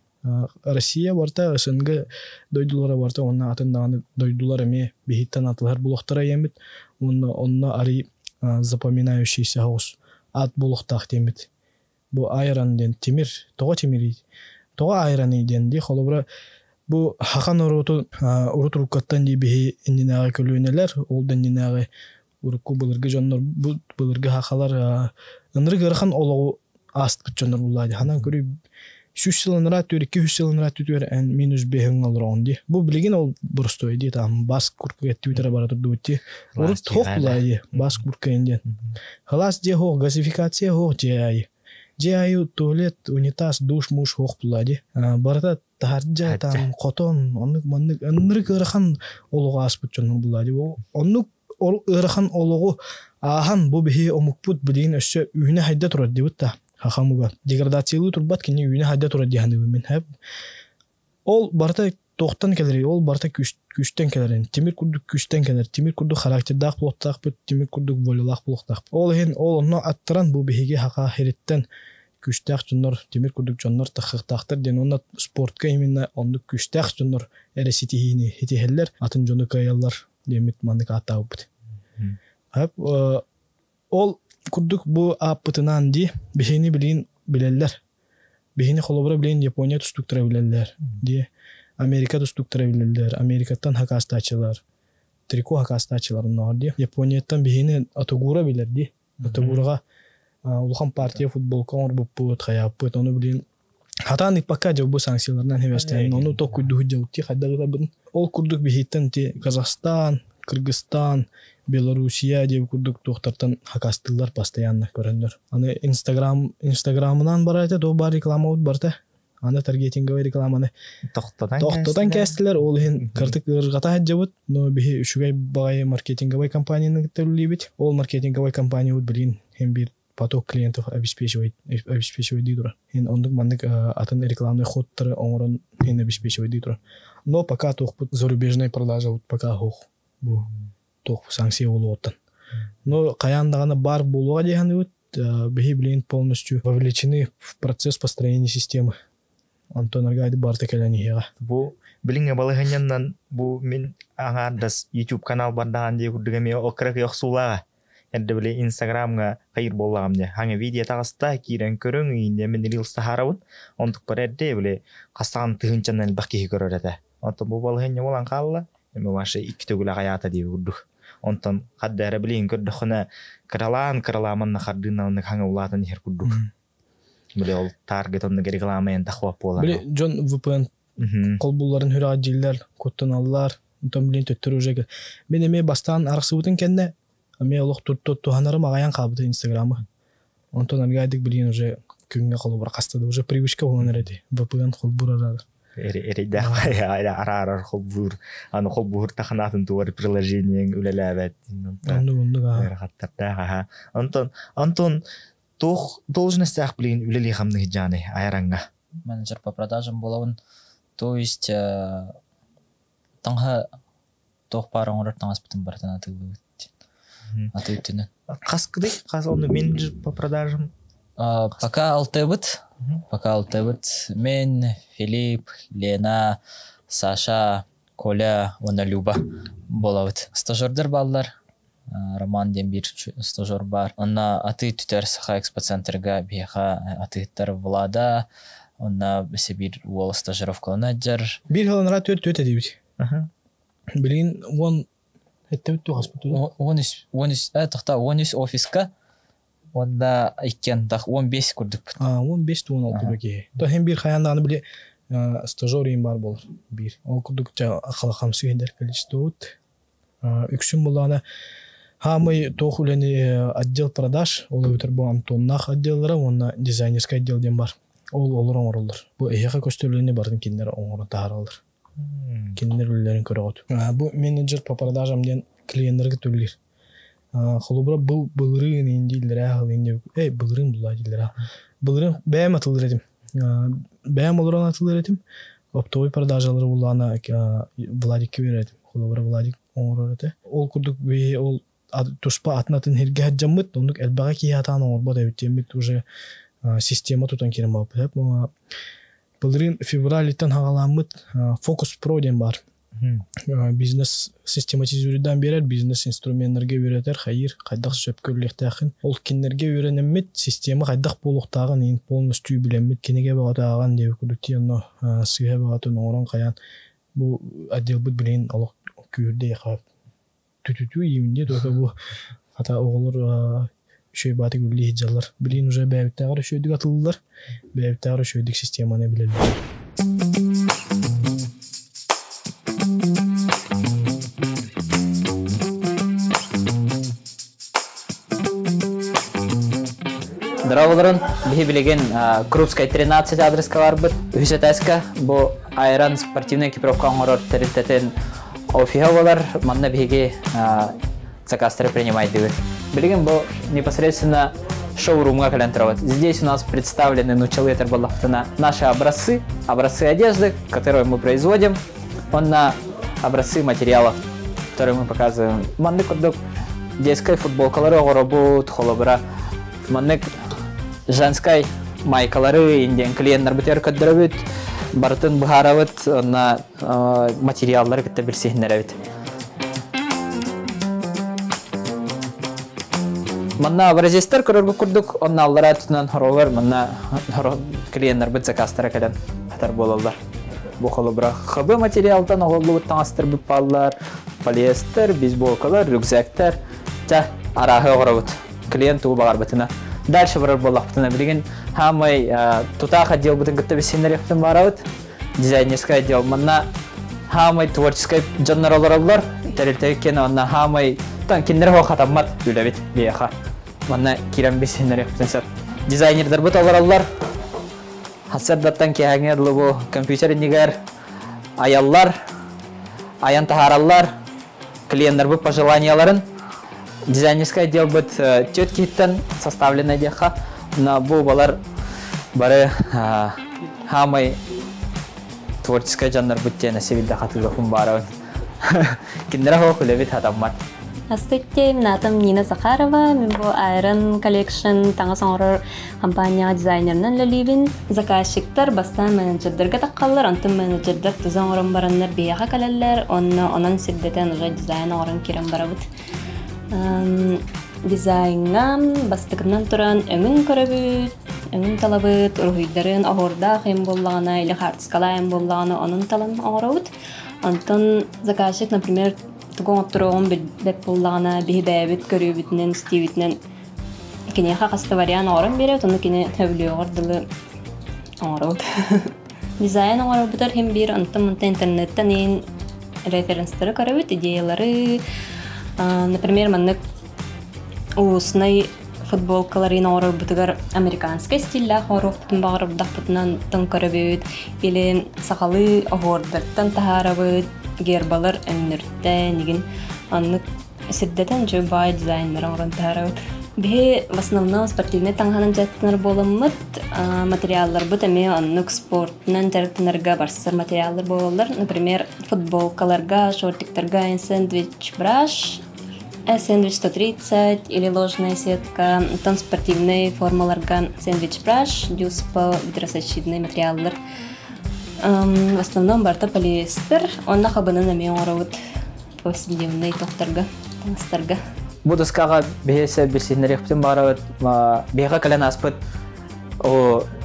Россия барта СНГ дойдулара барта онна атындаганы дойдулар эме бихиттен атылар булуктара емит онна ари запоминающийся хаус ат булуктак темит бу айран ден темир тога темири тога айран иден ди холобра бу хахан урутуруккаттан ди бихи индинага көлүнелер ол дендинага урукку былыргы жоннор бу былыргы хакалар ынры гырханологу аст бутчонор буллади ханан көрү 3 жылынра түр 2 жылынра түр минус бехин алронди бу билген ол бурстой ди там бас куркуга твиттера бара турдути урут токлай бас курка инден халас де хо газификация хо жай туалет унитаз душ муш хо буллади барда таржа там котон онны ынры гырхан олого аст бутчонор буллади онну ол ырхан ологу ахан бу бихи омукпут билген өссө үйүнө хайда турат дебутта хахамуга деградациялуу турбат кини үйүнө хайда турат дияны мен хеп ол барта токтан келер ол барта күчтен келер темир курдук күчтен келер темир курдук характердак булуктак бут темир курдук волялак булуктак ол онно аттыран бу бихиге хака хереттен күчтак жоннор темир курдук жоннор тахыктактыр ден онно спортка именно онду күчтак жоннор эреситихини хитихеллер атын жону каяллар демит мандык атабыт хеп ол курдук бу апытынан ди бихини билин билеллер бихини холобра билин Япония тустуктура билеллер ди Америка тустуктура билеллер Америкаттан хакастачылар трико хакастачылар нор ди Японияттан бихини атогура билер ди атогурага улхан партия футболка орбупут хаяппыт ону билин хатаны пока жобу санкциялардан хевестен ону токуйду жаути хадагы ол курдук бихиттен ти Казахстан Кыргызстан Белоруссия деп курдук токтартан хакастылар постоянно көрөндөр. Аны Инстаграмынан барайта до бар реклама ут барта. Аны таргетинговый рекламаны токтодан кестилер. Ол хин кыртык ыргата жабыт, но бихи үшүгай багай маркетинговый компанияны төлөйбүт. Ол маркетинговый компания ут билин хем бир поток клиентов обеспечивает дидура. Хин ондук мандык атын рекламный ходтары оңорон хин обеспечивает дидура. Но пока тохпут зарубежная продажа ут пока хох. Бу тох санкция болуоттан. Но каяндаганы бар болуга дегенди вот бихи билин полностью вовлечены в процесс построения системы. Антон Аргайди барта келени хега. Бу билинге балыганнан бу мен аңардас YouTube канал бардаган же курдугаме окрак йоксулага. Эдде биле Instagramга кайыр боллагамде. Хаңа видео тагыста кирен көрөң инде мен Reels харабыт. Онтук барэдде биле кастан тыгынчанан бакки көрөрөдө. Онто бу балыганне болан калла. Эме башы 2 төгүлө аята деп урдук. Онтон каддара билин көрдөкөнө краламан хардынан хаңа улатын хер курдук. Биле ол таргет онны рекламаен тахвап болар. Биле Джон VPN колбулларын хүрө жилдер коттоналлар онтон билин төттөр уже. Мен эме бастан арыксыбытын кенде эме олук туттуханары магаян кабыты Инстаграмы. Онтон алгадык билин уже күнгө колбур кастады уже привычка болгон эреди. VPN колбурар Эрейдә арар хоббур аны хоббур таханатын туар приложениең үлеләбәт. Антон должность ахплин үлели хамны жаны айранга. Менеджер по продажам боловын. То есть таңга тох параңыр таңаспытын бартан атыйтыны. Каскыды казонды менеджер по продажам. Пока алтыбыт. Мен, Филипп, Лена, Саша, Коля, оны Люба болабыт. Стажердер баллар. Роман Дембир стажер бар. Онна аты түтер саха экспоцентрга бияха атыттар Влада. Онна бир ол стажировкалана жар. Бир халанра төт эдибит. Билин он эттебит хоспитал. Он офиска. Онда иккен тах 15 курдук. 15 тон алты. То хем бир хаяндан биле стажерим бар болор. Бир. Ол курдук акала хамсы хендер количествот. Үксүн булана хамы тохулени отдел продаж, ол өтөр бу Антоннах отделдары, онна дизайнерский отдел ден бар. Ол олорон оролдор. Бу эяка көстөлүнө бардын киндер оңорон тааралдыр. Киндер үллерин көрөгөт. Бу менеджер по продажам ден клиенттерге төлөйт. Холобра бу былырын индилдер инде былырын булладилер. Былырын бәм атылдыр этим. Бәм олорон атылдыр этим. Оптовый продажалары булана Владикке берет. Холобра Владик оңорот. Ол курдук бе ол туспа атнатын херге хаджамыт, ондук элбага ки хатаны орбот эбитемит уже система тутан кирем алып. Былырын февраль-тан хагаламыт фокус про ден бар. Бизнес систематизируддан берер, бизнес инструменттерге үйретер, хайыр, кайдак сөпкөрлектахын. Ол кинерге үйренемет, система кайдак болуктагын ин полностью билемет, кинеге багатаган деп күдүкти оно сыга багатын орон каян. Бу отдел бит билен алык күрдө яка түтүтү ийинде тока бу ата оголор шөй баты гүлли хиджалар. Билин уже бәйбиттагы шөйдүк атылдылар. Бәйбиттагы шөйдүк системаны билелер. Драволарын бихи билеген Крупская 13 адреска бар бит. Үсетеска бу айран спортивный экипировка аңгорор теритетен офиһа манна бихиге заказтары принимать дебит. Билеген бу непосредственно шоурумга калентровать. Здесь у нас представлены нучалетер баллахтана наши образцы одежды, которые мы производим, на образцы материалов, которые мы показываем. Манны курдук детской футболкалары огоробут, холобра, манны женской майкалары, индиан клиенттер бутер каддырабыт, бартын бухаравыт, на материаллары кытта билсихнерабыт. Манна образестер көрөргө курдук, онна аллара түнөн хоровер, манна клиенттер бит заказтара каден хатар болалар. Бу холобра хабы материалдан оголлубут таңастыр бит баллар, полиэстер, бейсболкалар, рюкзактар, та арахы огоробут. Клиент у багар битина. Дальше барар боллахтына билген хамай тутах отдел бутын кытта бисинер яптын барабыт. Дизайнерский отдел манна хамай творческий жанралар терилтекен онна хамай тан киндер хатаммат үлебит бияха. Манна кирем бисинер яптын сат. Дизайнердер бут алар хасырдаттан кегеңер лубу компьютер нигер аяллар, аян тахараллар, клиенттер бут пожеланияларын дизайнерский отдел бит тёткиттен составленный деха на бу балар бары хамай творческий жанр бут тена севилда хатыга кумбарабын. Киндер хо үлебит хатаммат. Здравствуйте, меня зовут Нина Захарова, я Iron Collection, таңасаңғырыр компания дизайнернен лөлейбін. Заказчиктар бастан менеджердерге таққалар, антын менеджердер тузан орын баранлар бияға калалар, онан сирдетен уже дизайн орын керен барабыд. Дизайннан бастықынан тұран өңін көрөбүт, өңін талабыт, ұрғыйдарын ағырда қиын боллағана, или хартскалайын боллағана, onun талын ағырабыд. Антын заказчик, например, Тугон оттурогон беп буллагана бихибэбит көрүүбүтүнен стивитинен кинеха каста вариант орун берет, ону кине төвлүөгөр орут. Дизайн орубутар хем бир антымынта интернеттен ин референстары көрөбүт, идеялары. Например, маннык уусунай футболкаларын орубутугар американский стилля хоруктун багырыбдакпытынан тын көрөбүт, или сакалы огордартан тахарабыт. Гербалар өннөртә нигин аннык сиддетен жобай дизайнер орын тарабыт. Бе в основном спортивный таңханын жаттынар боломмыт, материаллар бут эме аннык спортнан жаттынарга барсыр материаллар болалар. Например, футболкаларга, шортиктарга сэндвич браш, сэндвич 130 или ложная сетка, тон спортивный формаларга сэндвич браш, дюс по гидросзащитный материаллар. В основном барта полиэстер, он на хабанын эме оробут повседневный тохтарга, таңстарга. Будускага бехесе бисинер яптын барабыт, беха кален аспыт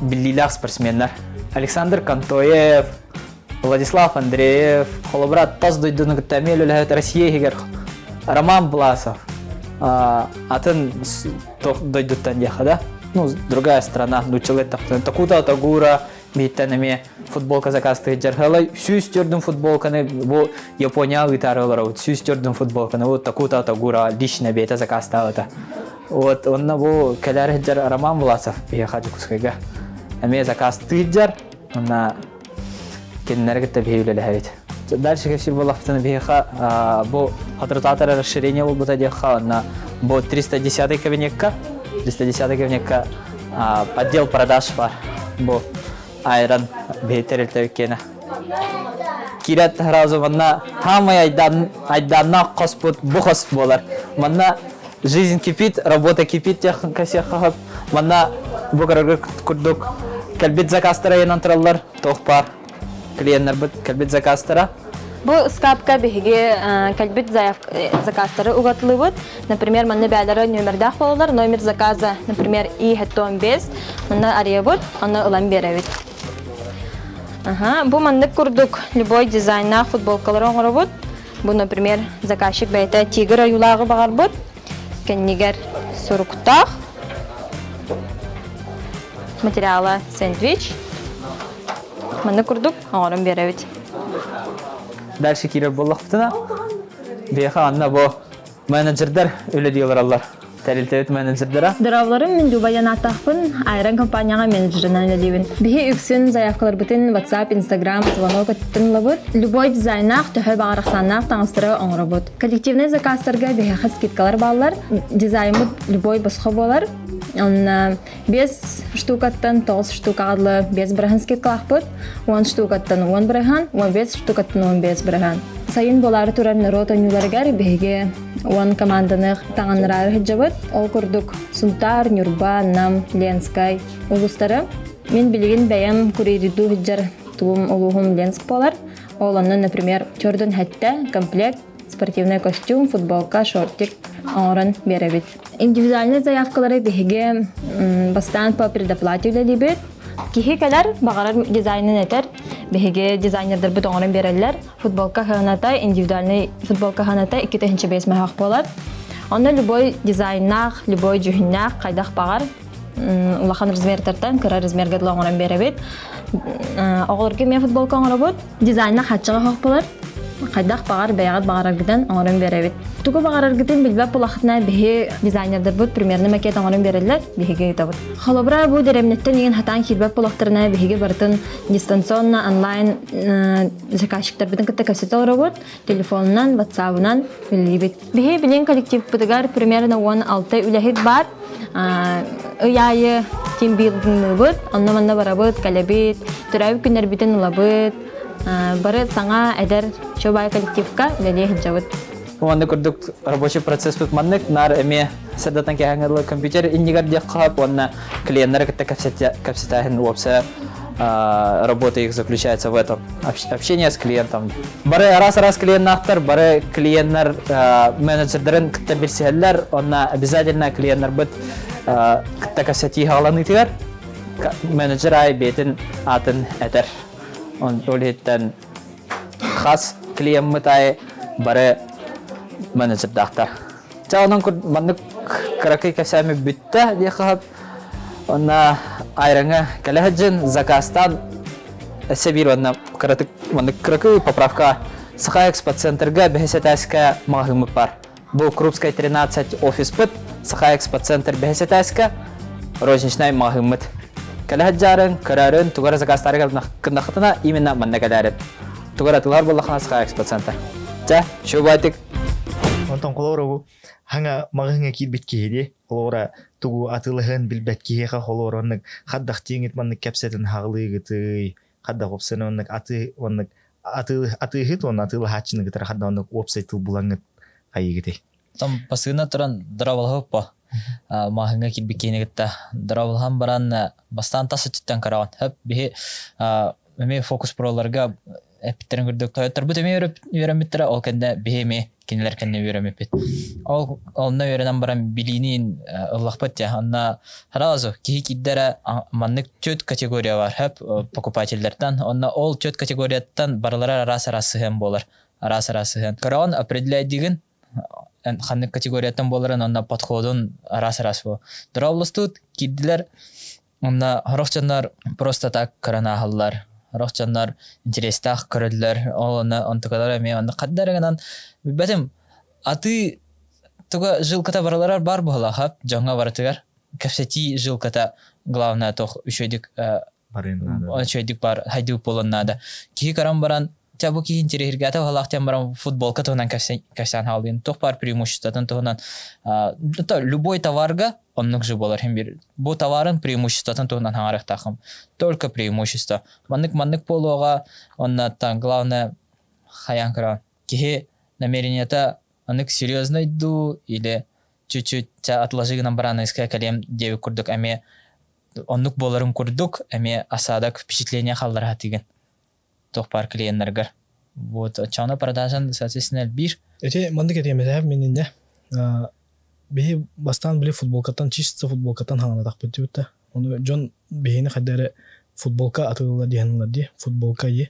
биллилах спортсменнер. Александр Кантоев, Владислав Андреев, холобрат таз дойдуны гыттамел үлэхет Россия хигер Роман Власов. Атын дойдуттан деха, да? Ну, другая страна, нучелет тахтын. Такута Тагура, биттенеме футболка заказты джархалай, сүйстердін футболканы, бұл Япония ұйтарылар, сүйстердін футболканы, вот Такута Тагура лично бейта заказталыта. Вот онна бұл кәләрі джар Роман Власов, бейхаджы кускайга. Әме заказты джар, онна кеннергітті бейулелі әвет. Дальше кәпсір бұл лафтыны бейха, бұл хатрутатары расширение бұл бұта деха, онна бұл 310 кабинетка, отдел продаж бар, бұл айран бейтерілті өкені. Кирет разу манна хамай айданна қоспут бұқыс болар. Манна жизнь кипит, работа кипит, манна бұқарғы күрдік кәлбет заказтара янан тұралар, тоқпар, клиенттер бұд кәлбет заказтара. Бұл скапка беге кәлбет заказтары угатылы бұд. Например, манны бәлері номердақ болалар, номер заказа, например, И-15, манны ария бұд, оны ұлан бере бұд. Бұл манны күрдік любой дизайнақ футболкалары оңыры бұд. Бұл, например, заказчик бәйті тигр аюлағы бағар бұд. Кәннегер сұрықтақ. Материалы сэндвич. Манны күрдік оңырын бере бұд. Дальше кирер боллақ бұтына. Бейха анна бұл менеджердер өлі дейілер алар. Тәрілтәует менеджердера. Дыравларым мен Дубайдан аттақпын, айран компанияға менеджерінен өлейбін. Бейхе үксін заявкалар бұтын WhatsApp, Instagram, звонок өттін лабыт. Любой дизайнақ, төхі бағарақсаннақ таңыстыры оңыры бұд. Коллективный заказтарға бейхе скидкалар балар. Дизайн бұд любой босқа болар. 5 штукаттан 9 штукадлы 5 бірігін скидкалақ бұд. 10 штукаттан 10 бірігін, 15 штукаттан 15 бірігін. Сайын болары туран рота нюларгар беге 10 команданых таңанырары хиджабыт. Ол күрдік Сунтар, Нюрба, Нам, Ленскай улустары. Мен білген бәйім күрейриду хиджар туым улуғым Ленск болар. Ол оның, например, чордың хәтті комплект, спортивный костюм, футболка, шортик оңырын беребет. Индивидуальный заявкалары беге бастан по предоплате үлелебет. Кихи кәлер бағарар дизайнын әтер, беге дизайнердер бұд оңырын берелер. Футболка ханатай, индивидуальный футболка ханатай 2-5 мәхақ болар. Онда любой дизайнақ, любой жүхіннақ қайдақ бағар. Улахан размертартан, кіра размергедлі оңырын беребет. Оғылырге мен футболка оңыры бұд, дизайнақ хатчыға қоқ болар. Қайдақ бағар, бәйғат бағараргыдан оңырын беребет. Туғы бағараргыдан білбәп бұлақытына бейі дизайнердер бұд, примерні мәкет оңырын берелер, бейге етабыд. Холобра бұд еремнеттен еген хатан келбәп бұлақтарына бейге бартын дистанционна, онлайн заказчиктар бұдың кітті көсеті олары бұд, телефонынан, ватсабынан білейбет. Бейге білен коллектив бұдығар примерно 16 үләхет бар, ұяйы тимбилдіңі бұд, оннаманна бара бұд, кәлебет, түрәуі күнер бітін ұла бұд, бары саңа әдер шобай коллективка үлеле хиджабыд. Онда күрдік рабочий процесс бұтманнык, нар әме сәддатан кәңгірлі компьютер иннигар дек қап, онна клиенттері кітті кәпсетахин опция работа их заключается в этом общение с клиентом. Бары раз клиенттар, бары клиенттер менеджердерін кітті білсейлер, онна обязательно клиенттер бұд кітті кәпсеті ғаланы тігер, менеджер ай бетін атын әтер. Он өлеттен қас клиент мұтай бары менеджер дақтар. Чағынан күрдік қырақы кәсәмі бүтті де қағып, онна айраңа кәліғаджын заказтан әсебір онна қырақы поправка Саха экспоцентрға бәхесет әсіка мағымы бар. Бұл Крупская 13 офис бұд, Саха экспоцентр бәхесет әсіка розничный мағымыд. Кәліғаджарын, көрәрін, туғара заказтары кіндақытына именно мәнне кәләрін. Туғара тұлғар болақына Саха экспоцентр. Жа, шо байтық. Онтан қолауыра бұл, хаңа мағыңа келбет кейде, қолауыра туғу атылығын білбәт кейеға қолауыра онық қаддақ теңет мәнік кәпсетін хағылығы қаддақ опсын онық атығыт, оны атылы хатшыны кітір қадда онық опсайтыл бұлаңыт қайы кете. Там пасығына тұран дыравалғы па, мағыңа келбет кейіне кетті. Дыравалған баран бастан тасы түттен қарауан. Хөп, бейі фокус проларға әпіттерін көрдік. Тойоттар бұт әме өреметтірі, ол кәнді бейеме кенелер кәнне өремепет. Олына өренен баран билинин ұллақпет я. Онна харазу, кейі киддері маннык төт категория бар, хөп, покупательдерден. Онна ол төт категорияттан барылары арасы хем болар. Арасы хем. Карауан определяй деген, ханнык категорияттан боларын, онна подходун арасы бол. Дыраулыстуд кидділер, онна харақчанлар просто так карана халлар. Рохчандар интерестах көрөллөр, оны онтукалар эме, оны каддарыгынан бәтем аты туга жылката баралар бар була хап, жаңа баратыгар. Кәпсети жылката главное тох үшөйдик бар, хайдып болоннада. Ки карам баран Чабу ки интерьергата халахтан барам футболка тонан касан халын. Тох бар преимуществотан тонан. Любой товарга оннук же болар хем бир. Бу товарын преимуществотан тонан хаңарыктахым. Только преимущество. Маннык полуга онна тан главное хаян кара. Ки намерение-то аннык серьезно иду или чуть-чуть отложи нам барана искать калем девы курдук аме оннук боларын курдук, эме асадак впечатление халлар хатиген. Тохпар клиенттергер. Вот чана продажан соответственно бир. Эти мандык этемезэв менинде. Бихи бастан били футболкатан чистца футболкатан ханадак битүтэ. Оны Джон бихини хадары футболка атылла диянлар ди. Футболка е.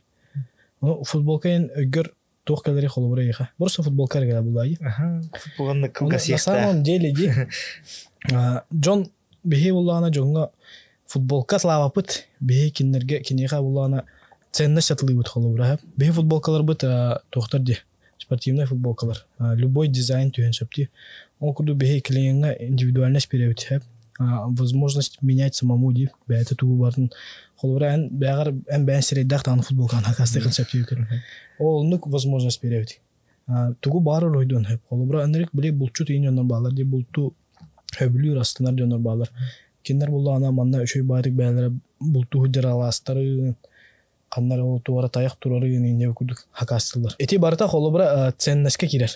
Ну футболка ен өгөр тох калери холобра яха. Просто футболка гала булай. Футболны кылга На самом деле ди. Джон бихи булана Джонга футболка славапыт. Бихи киннерге кинеха булана ценность атлыбыт холобра. Бихи футболкалар бит тохтар ди. Спортивная футболкалар. Любой дизайн тюен сопти. Он куду бихи клиенга индивидуальность переводит. Возможность менять самому ди. Бәйті тугу бартын. Холбара бәғар бән сирейдақ тағын футболкан хакасты концепті өкір. Ол нүк возможность переводит. Тугу бары ройдон. Холбара әнерік біле бұлчу тейін жонар бағалар. Де бұлту өбілі растынар жонар бағалар. Кендер бұлда ана манна үшөй байрық бәлері бұлту хүдер аластары. Қандар ол туғара таяқ тұрары енінде өкірдік хакастылар. Эти барыта холбара ценнеске кирер.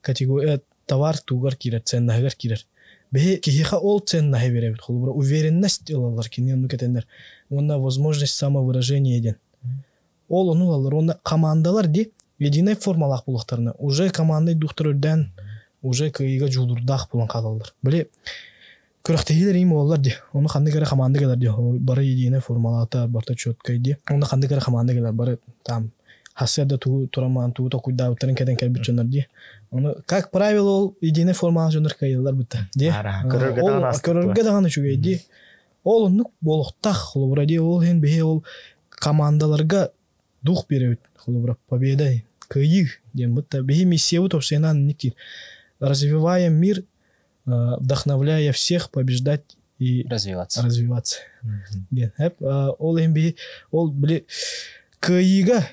Категория товар тугар кирер, ценнахгар кирер. Бе кихиха ол ценнахи беребит. Холбара уверенность алалар кинен нүкетендер. Онна возможность самовыражения еден. Ол ону алар, онна командалар ди единой формалақ бұлықтарына. Уже командой духтырырдан, уже кыйга жулурдақ бұлан қалалар. Біле, көріқтегілер ем олар ди. Оны қанды кәрі команда келер ди. Бары единой формалақта барта чөткай ди. Оны қанды кәрі команда келер. Бары там хасерда тураман, тугу токуйда өттарын кәден кәлбіт жонар ди. Оны, как правило, ол единой формалақ жонар кайылар бұтта. Көрірге дағаны чүгей ди. Ол нүк болуқтақ қолыбыра ди. Ол хен бе ол командаларға дух берет. Холобра победа кыйы дем будто бе миссия вот обсенан никтир. Развиваем мир, вдохновляя всех побеждать и развиваться. Ден хеп ол эмби ол биле кыйыга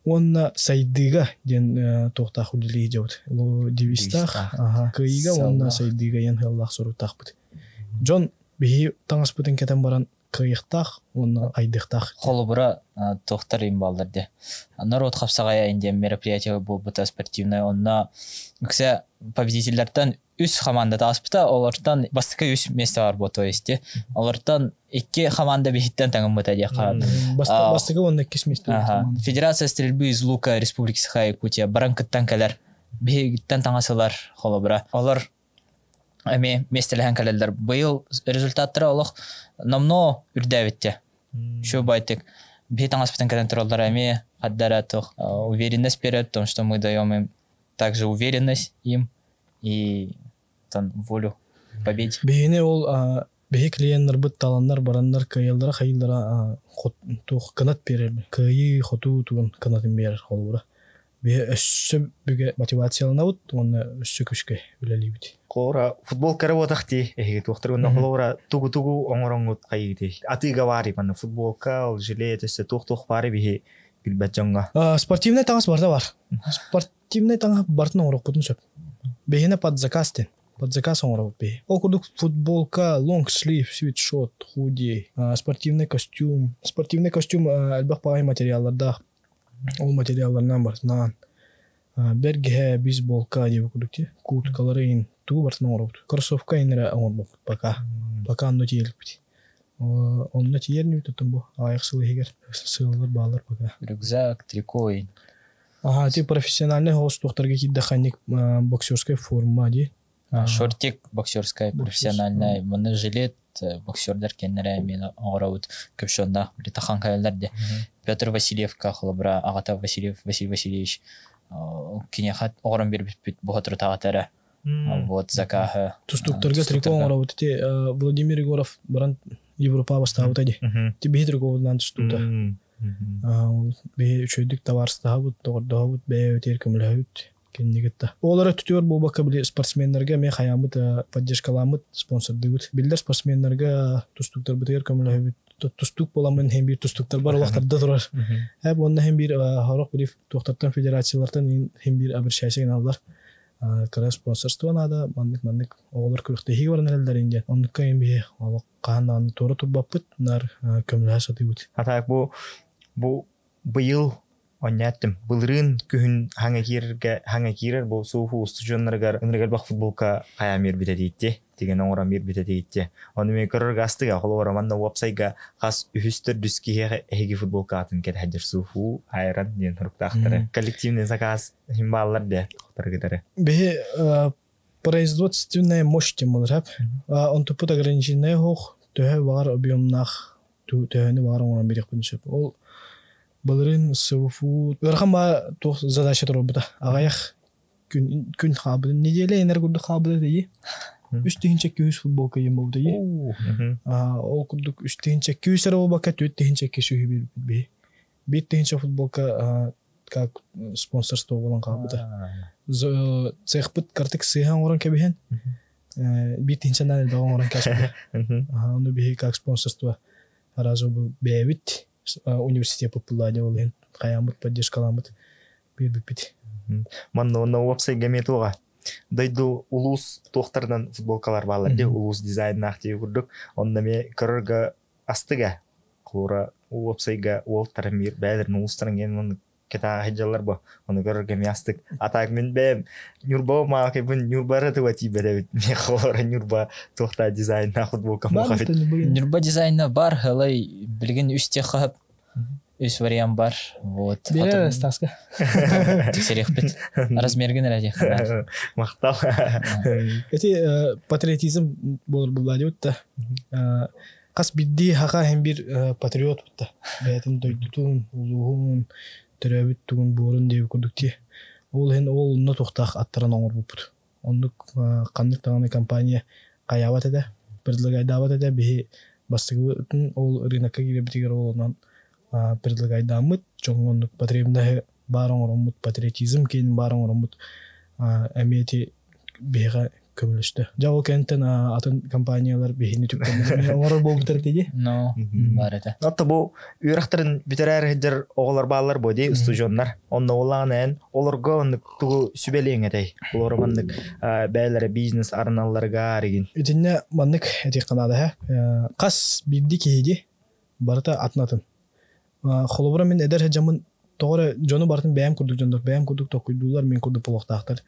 онна сайдыга ден тохта худили жабыт. Ло девистах кыйыга онна сайдыга ен Аллах сурутах бут. Джон бе таңас бутен кетен баран кыйыктах, онна айдыктах. Холобра тохтар им балдырды. Народ хапсагая инде мероприятие был бута спортивное. Онна ксе победительдерден үс командада аспыта, олардан бастыка үс месте бар бу, то есть олардан 2 команда бихиттен таңын бута ди калат. Бастыка онна 2 месте. Федерация стрельбы из лука Республики Саха-Якутия баранкыттан келер. Бихиттен таңасылар холобра. Олар эми местелеген калелдер. Быйыл результаттары олық намно үрдәвитте. Шу байтык. Бихитан аспитан каден туралдар эми аддара тох уверенность берет в том, что мы даем им также уверенность им и там волю к победе. Бихине ол бихи клиенттер быт таландар барандар кайылдара хайылдара тух канат берер. Кайы хоту туган канатын берер холура. Бе өссө бүге мотивациялана бут, оны өссө күшкө үлелибит. Кора футбол карабатахти эхи тохтыргына холора тугу оңороңут кайыти. Атыга бари мана футболка ол жилет эсе тох бари бихи билбатжанга. Спортивный таңас барда бар. Спортивный таңа бартын оңорок бутун сөп. Бехине под закастен. Под заказ оңорок бе. Окудук футболка, long sleeve, свитшот, худи, спортивный костюм. Спортивный костюм албах пагай материалларда. Ол материалларынан бартынан. Бергеhe бейсболка деп окудукте. Курткаларын туу бартынан оңорок. Кроссовка инера оңорбок пока. Пока анно тиелик бит. Онна тиерни битотун бу. Аяк сылы егер. Сылылар баалар пока. Рюкзак, трикой. Ти профессиональный хост тохтарга киддаханник боксерская форма ди. Шортик боксерская профессиональная. Маны жилет боксердер кеннере мен оңорабыт көпшонда литахан каяларди. Петр Васильевка холобра агата Васильев Василий Васильевич кинехат оңорон бербит бухатыр тагатара. Вот закаха. Тустуктарга трико оңорабыт ти Владимир Егоров баран Европа бастабыт ади. Ти бихитриковдан тустута. Бе үчөйдүк товарстабыт, тордабыт, бе өтер көмөлөбүт. Кеннигетта. Олар түтөр бу бака биле спортсмендерге ме хаямыт поддержкаламыт спонсордыгыт. Билдер спортсмендерге тустуктар битер көмөлөбүт. Тустук боламын hem bir тустуктар бар вакытта турар. Хәп онда hem bir харак бир токтаттан федерациялардан hem bir обращайся алар. Кара спонсорство надо, мандык олар күрәктәге барнеләр инде. Онда hem bir алаккан туры турбапыт нар көмөлө сатыбыт. Атак бу быйыл Онняттым. Былырын күхін хаңа кирер бұл суфу устужоннаргар ыныргар бақ футболка қая мер бите дейітте. Деген оңыра мер бите дейітте. Оны мен көрір гастыға, қолы ораманна уапсайға қас үхістер дүскеге әйгі футболка атын кәді хәджір суфу айран ден тұрықтақтыры. Коллективный заказ химбалар де құқтар Бе производственная мощь темылыр. Он тупут ограниченный хох, төһө вағар объемнах, төһөні вағар оңыран берек бұншып. Ол Балырын суфу ырхама то задача турбута. Агаяк күн хабы неделе энергурды хабы дейи. 3-200 футболка ем дейи. Ол курдук 3-200 болбака 4-200 сүйү бир. 1-200 футболка как спонсорство болон хабыда. Цехпыт картык сыхан оран кебен. 1-200 нан да оран кашбы. Ону бии как спонсорство разу бевит. Университет популярный олен каямыт поддержкаламыт бир-бит. Манна уапсай гаметуга. Дайду улус тохтардан футболкалар балар де улус дизайн нахти курдук. Онда ме көрөргө астыга кура уапсайга уолтармир бәдерн улустарың ген кета хаҗалар бу. Оны көрөргө ме астык. Атак мен бе нюрба малкы бун нюрбара төвати бәдәбит. Ме кора нюрба тохта дизайн на футболка мохавит. Нюрба дизайна бар, халай билген үстехап үс вариант бар. Вот. Бере стаска. Тексерек бит. Размерген ради. Мактал. Эти патриотизм болор булады утта. Кас бидди хака hem bir патриот утта. Бәтин дойдутун, улуун, төрөбүт тугун борун деп курдукти. Ол hen ол на тохтак аттаран оңор бупут. Ондук кандык таганы компания каябат эде. Предлагайдабат эде би бастыгы ол рынокка киребитигер олонан предлагайдамыт чоңондук потребный барың оромут патриотизм кейін барың оромут әмети бега көмүлүштү. Жабыл кенттен атын компаниялар бехини түккөн оңор болуптар деди. Но бар эте. Атта бу үйрактырын битерер хеджер оголор баалар боди стужоннар. Онда олаган олорго тугу сүбелеңедей. Олор мандык бәйләре бизнес арналарга арыгын. Үтүнне мандык эти канада кас бидди кеди барта атнатын. Холобра мен эдер хеджамын тоғыры жону бартын бәйім күрдік жондық, бәйім күрдік тоқыйдулар мен күрдік полықтақтар.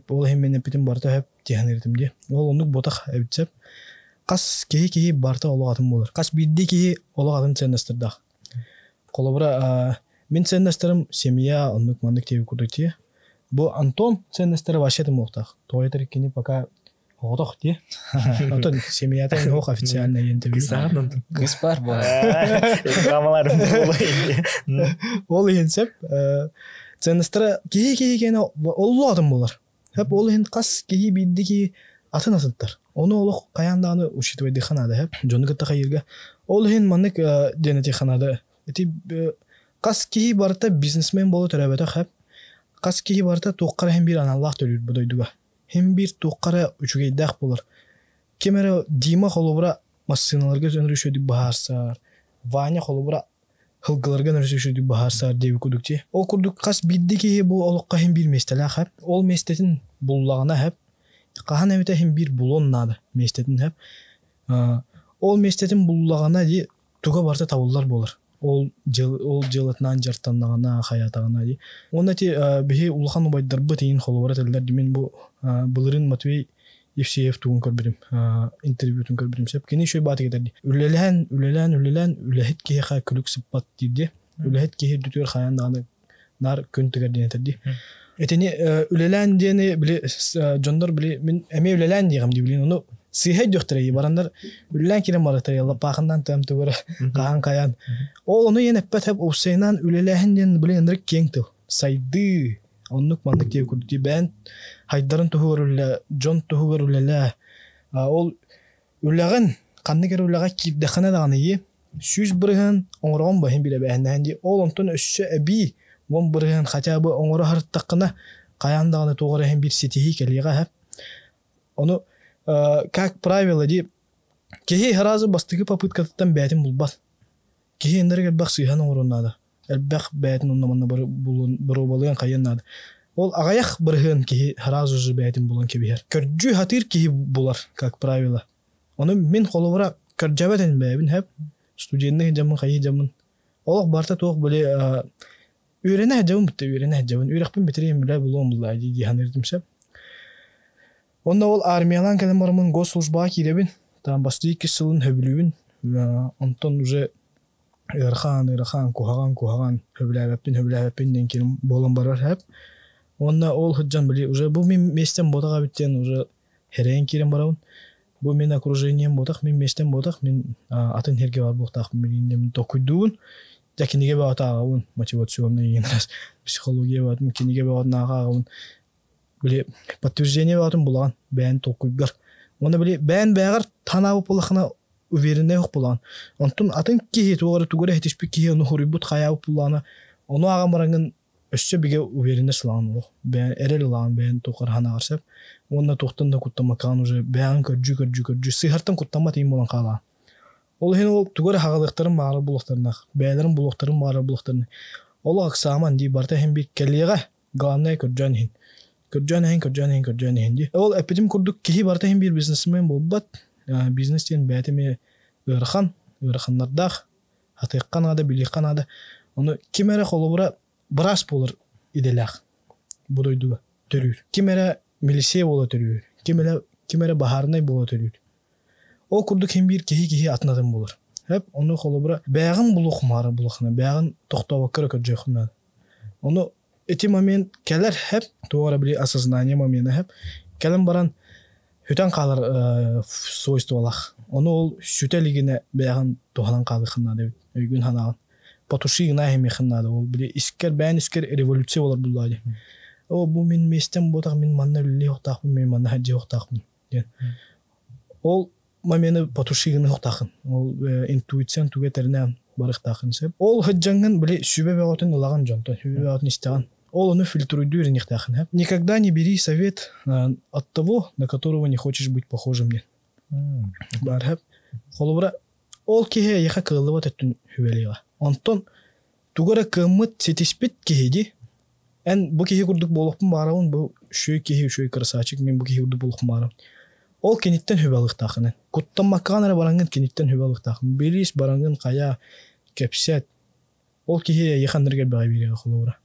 Ол хем мен эпитім барта хеп теген ердімде. Ол ондық ботақ әбітсеп, қас кейі барта олық атын болыр. Қас бидді кейі олық атын ценнестірдақ. Холобра мен ценнестерім семья ондық мандық тегі күрдік тие. Бұл Антон ценнестері вашетім оқтақ. Тоғайтыр екені пока оғдық тие. Антон семьята оқ официально ентебі. Кыз бар бұл. Камаларым Ол енсеп, ценнестері кейі олу атын болар. Хеп ол ен қас кейі бидді кейі атын атынттар. Оны олық қаяндағыны ұшетіп өйді қанады хеп. Жоны күтті қайырға. Ол ен маннық денеті қанады. Қас кейі барыта бизнесмен болу түрәбеті хеп. Қас кейі барыта тоққара hem bir anallah төлür bu doyduga. Hem bir toqara üçügeydaq bolur. Kemere Dima холобра массыналарга өнрүшөдү баарсар. Ваня холобра хылгыларга өнрүшөдү баарсар деп күдүкчи. Ол курдук кас биддики бу олукка hem bir местеле хап. Ол местетин буллагына хап. Кахан эбите hem bir булоннады местетин хап. Ол местетин буллагына ди туга барса табыллар болор. Ол жылытынан жартаннагана хаятагана ди. Оны ти бихи улхан убайдар бытын холобра телдер димен бу Былырын Матвей Евсеев тугун көрбүрүм. Интервьютун көрбүрүм сеп. Кени шөй баты кетерди. Үлелен, үлехет кеха күлүк сыппат диди. Үлехет кеха дүтөр хаяндаганы нар күнтөгөр денетерди. Этени үлелен дени биле жондор биле мен эме үлелен дигем ди билен. Ону сыйхай дөхтөрөй барандар үлелен кирем баратар ялла пахандан тамтыгыр каан каян. Ол ону енеппет хеп усейнан үлелен ден билен дирек кеңтил. Сайды оннук мандык деп күрдү бен хайдарын тухурулла жон тухурулла ол үллаган канныкер уллага кирдехана даганы сүз бырыгын оңоргон бахин биле бәһәнди ол онтон өссө эби вон бырыгын хотя бы оңоро хартаккына каяндаганы тогора hem bir сетихи келига хап ону как правило ди кеһи харазы бастыгы попыткатан бәтин булбас кеһи энерге баксыхан оңороннада элбэх бәтин оннаманна барубалыган кайяннады. Ол агаяк бырыгын ки харазу же бәтин булан кебихер. Көрджү хатыр ки булар, как правило. Оны мен холовра көрҗәбәтен бәбин хәп студентны jamын кайы jamын. Ол барта тоқ биле Үйрене хәҗәвен бит, үйрене хәҗәвен. Үйрәкпен битерем биле булам булай ди ханырдым сәп. Онда ол армиялан кәлем бармын госслужбага киребин. Там басты 2 жылын хөбүлүбүн. Онтон уже Ирхан кухаган хөбүләбәппен ден кирим болон барар хәп. Онда ол хәҗән били уже бу мен местен ботага биттен уже херен кирим барабын. Бу мен окружением ботак, мен местен ботак, мен атын херге бар ботак, мен токуйдун. Якинеге баатагын мотивационный раз психология баатын кинеге баатнагын били подтверждение баатын булаган бән токуйгар. Оны били бән бәгәр танабы булахына уверенне юк булаган. Онтон атын кихи тугары хетишпи кихи оны хорибут хаябы булана. Оны аган барангын өссө биге уверенне сылан ок. Бән эрел лан бән токар хана арсап. Онда токтонда куттамакан уже бән көрҗү сыйхартан куттама тиң булган кала. Ол хен ол тугары хагалыктарын бары булактарына, бәйләрен булактарын бары булактарына. Ол аксаман ди барта хем бик келега ганнай көрҗән хин. Көрҗән хин ди. Ол эпидем курдук кихи барта хем бир бизнесмен булбат. Бизнестен бәтеме ырханнардах хатыккан ада биликкан ада. Оны кимере холобура брас булыр иделах. Будойду төрүр. Кимере милиция бола төрүр. Кимере бахарнай бола төрүр. Ол курдук хем бир кихи атнадым булыр. Хеп оны холобура бәгын булук мары булухна, бәгын токтабаккыр көрҗөхнә. Оны эти момент келер хеп туара били осознание моменты хеп келем баран хүтән калыр свойстволах. Оны ол шүтелигине бәгын тухалан калыхна дип өйгүн ханаган. Потушигина хем ханада ол били искер революция болар булды. О бу мен местен ботак мен манна биле октак мен манна хаҗи октак. Ол моменту потушигин хоктахын. Ол интуицион тугетерне барыктахын сеп. Ол хаҗҗанган били сүбе беготын улаган жонто, сүбе беготын истеган. Ол оны фильтруйдур нихтахын. Никогда не бери совет от того, на которого не хочешь быть похожим. Бархап. Холобра ол кихе яха кылыбат өттүн хүбелига. Онтон тугара кымыт сетиспит кихеди. Эн бу кихе курдук болохпун барабын, бу шөй красавчик мен бу кихе курдук болохпун барабын. Ол кенеттен хүбалыктахын. Куттамакканара баранган кенеттен хүбалыктахын. Берис баранган кая кепсет. Ол кихе яхандырга бага бирега холобра.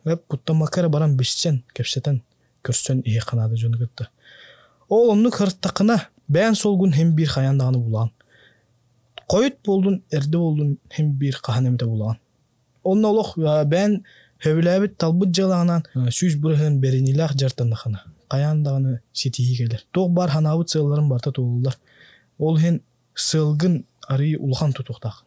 Веб куттамаккара баран бишсен кепсетен көрсөн ие канады жонугутта. Ол онну кырттакына бән солгун хем бир хаяндаганы булаган. Койут болдун, эрде болдун хем бир каханемте булаган. Онно олох бән хөбүләбит талбыт жаланан сүз бүрген беренилах жартандахана. Каяндаганы сетиги келер. Тог бар ханабыт сыйларын барта тоолулар. Ол хен сылгын ары улхан тутуктак.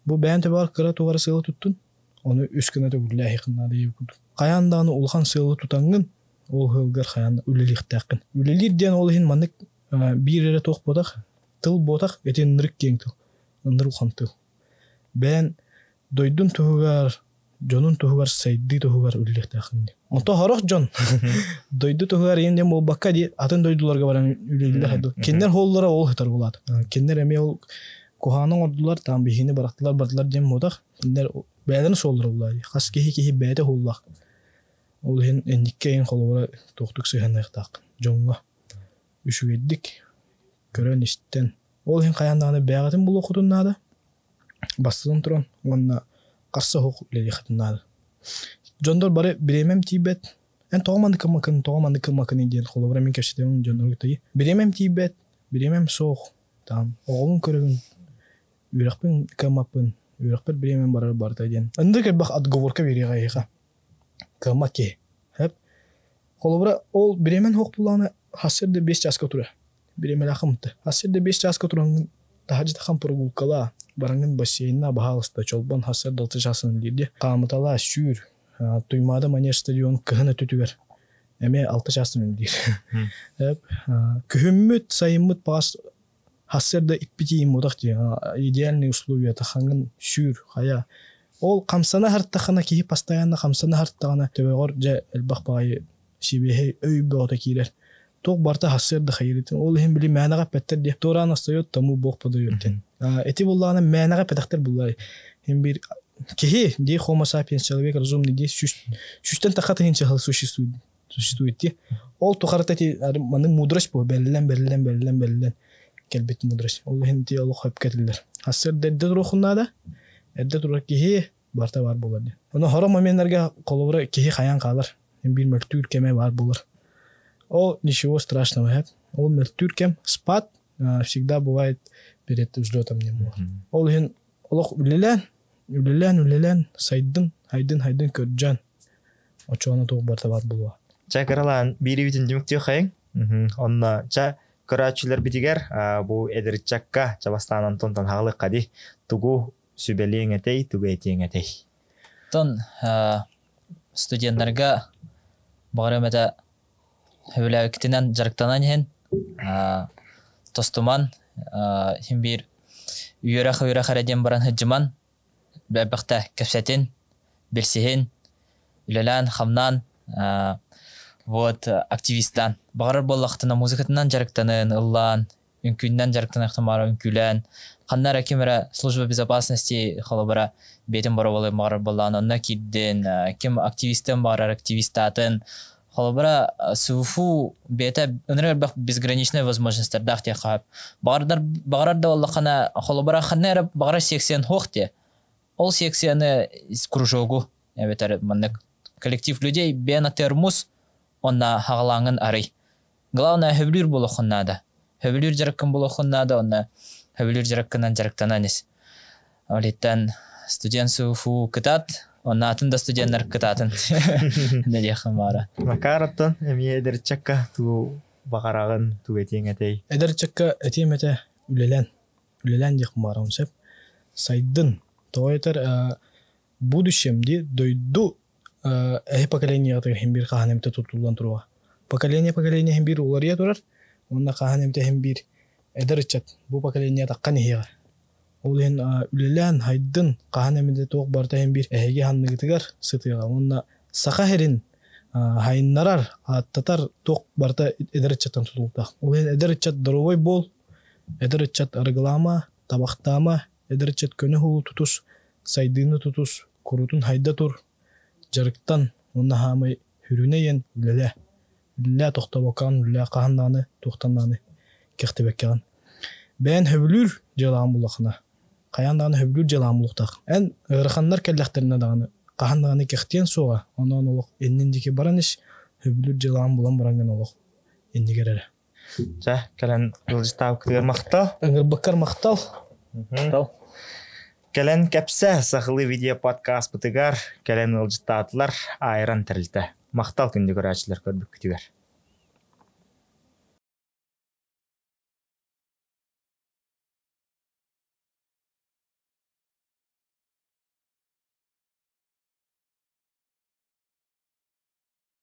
Бу бән бар кыра тугары сыйлы туттун. Оны үскенете бүлләһи кынна дип. Каяндаганы улхан сыйлы тутангын, ол хылгар каянда үлеликтакын. Үлелир ден ол хен манык бир эре ток бодак, тыл бодак, этен нырык кең тыл. Ындыр улхан тыл. Бән дойдун тугар Жонун тугар сайды тугар үллектакын. Онто хорох жон. Дойду тугар эмден болбакка ди атын дойдуларга баран үлелдер. Кеннер холлара ол хатар булат. Кеннер эме ол куханын ордулар там бихини барактылар бардылар дем модак. Кеннер бәден солдыр булат. Хас кихи бәде холлак. Ол хен эндиккен холлара токтук сыгандыктак. Жонга үшүгеддик. Көрөн истен. Ол хен каяндагы бәгатын бул окудуннада. Бастыдан туран. Онна Карса хок үлели хатынады. Жондор бары биремем тибет. Эн тоғаманды кымакын иден. Холобра мен кәшетемін жондор гітаги. Биремем тибет, биремем соқ. Там, оғымын көрігін. Үйрақпен кымапын. Үйрақпен биремем барар барда иден. Анды кәлбақ отговорка береға еға. Кымак ке. Холобра ол биремен хок бұланы хасырды 5 жасқа тұра. Биремел ақымды. Хасырды 5 жасқа тұраңын тахаджита қам прогулкала. Барангын бассейнна бахалыста чолбан хасыр 6 жасын лирди. Камытала сүйр. Туймада манеж стадион кыгына төтүгөр. Эме 6 жасын лир. Күммүт сайыммыт пас хасырда иппити модак ди. Идеальный условия тахангын сүйр хая. Ол камсана хартахана ки постоянно камсана хартагана төбөгөр же элбак багай сибехе өй бota килер. Тог барта хасырда хайрытын. Ол хем били манага петтер ди. Торан астайот таму бок подойоттен. Эти булланы мәнәгә пәтәктер буллар. Һәм бир кихи ди Homo sapiens человек разумный ди шүстән тахата һинчә хал существует ди. Ол тухартати маның мудрость бу беллән кәлбет мудрость. Ол һәм ди Аллаһ хәп кәтелләр. Хасыр дәддә рухунада. Әддә тура кихи барта бар болар ди. Оны хоро моменттерге колобра кихи хаян калыр. Бир мөлтүр кеме бар болар. Ол ничего страшного нет. Ол мөлтүр кем спад всегда бывает перед взлетом нему. Ол хин олох үлелен сайдын хайдын көржан. Очоны тоқ барта бар болуа. Чакыралан бири битин димектио хайын. Онна ча көрәчүләр битигәр бу эдерчакка чабастанан тонтан хагылык кади тугу сүбелең этей тугу этең этей. Тон студентларга багырамата хөвләктенән жарыктанан хен тостуман химбир үйрә хараден баран хҗман бәбәхтә кәфсәтен белсехен үләлән хамнан вот активисттан багыр боллактына музыкатынан жарыктанын ыллан үңкүннән жарыктан ихтимал үңкүлән каннар акимера служба безопасности холобара бетен барабалы багыр боллан онна кидден ким активисттен бар активистатын холобара суфу бета өнөр безграничная возможность дахте хап багыр да оллакана холобара ханнер багыр секцион хохте ол секцияны из кружогу эветер маннык коллектив людей бена термус онна хагалаңын арый. Главное хөвлүр болохуннада. Хөвлүр жарыккын болохуннада онна хөвлүр жарыккынан жарыктананис. Олиттан студент суфу кытат, онна атында студенттер кытатын. Неде хамара. Макараттан эмие эдерчакка ту багарагын ту этең этей. Эдерчакка этемете үлелен дек марам сеп. Сайдын тойтер будущемди дойду поколение химбир каханемте тутулан туруа. Поколение химбир улария турар. Онна каханемте химбир эдерчат бу поколение таккан хига. Ол ен үлелен хайдын каханемте тоқ барта химбир эге ханныгытыгар сытыга. Онна сака херин хайнарар аттатар тоқ барта эдерчаттан тутултак. Ол ен эдерчат дорогой бол, эдерчат аргылама, табактама, эдерчат көнө хул тутус, сайдыны тутус, курутун хайда тур. Жарыктан онна хамай хүрүнейен үлеле тохтобокан үлеле каханданы тухтанданы кехтебеккан. Бен хөвлүр жалаам булакына. Каянданы хөвлүр жалаам булуктак. Эн ырханнар келлектерине даганы каханданы кехтен суга онон олук энниндики бараныш хөвлүр жалаам булан баранган олук эндигере. Жа келен ылжытап кытыр мактал. Баккар мактал. Келен кепсе сахылы видео подкаст бытыгар, келен ылжытаатылар айран тірілті. Мақтал күнді көрәчілер көрбік күтігер.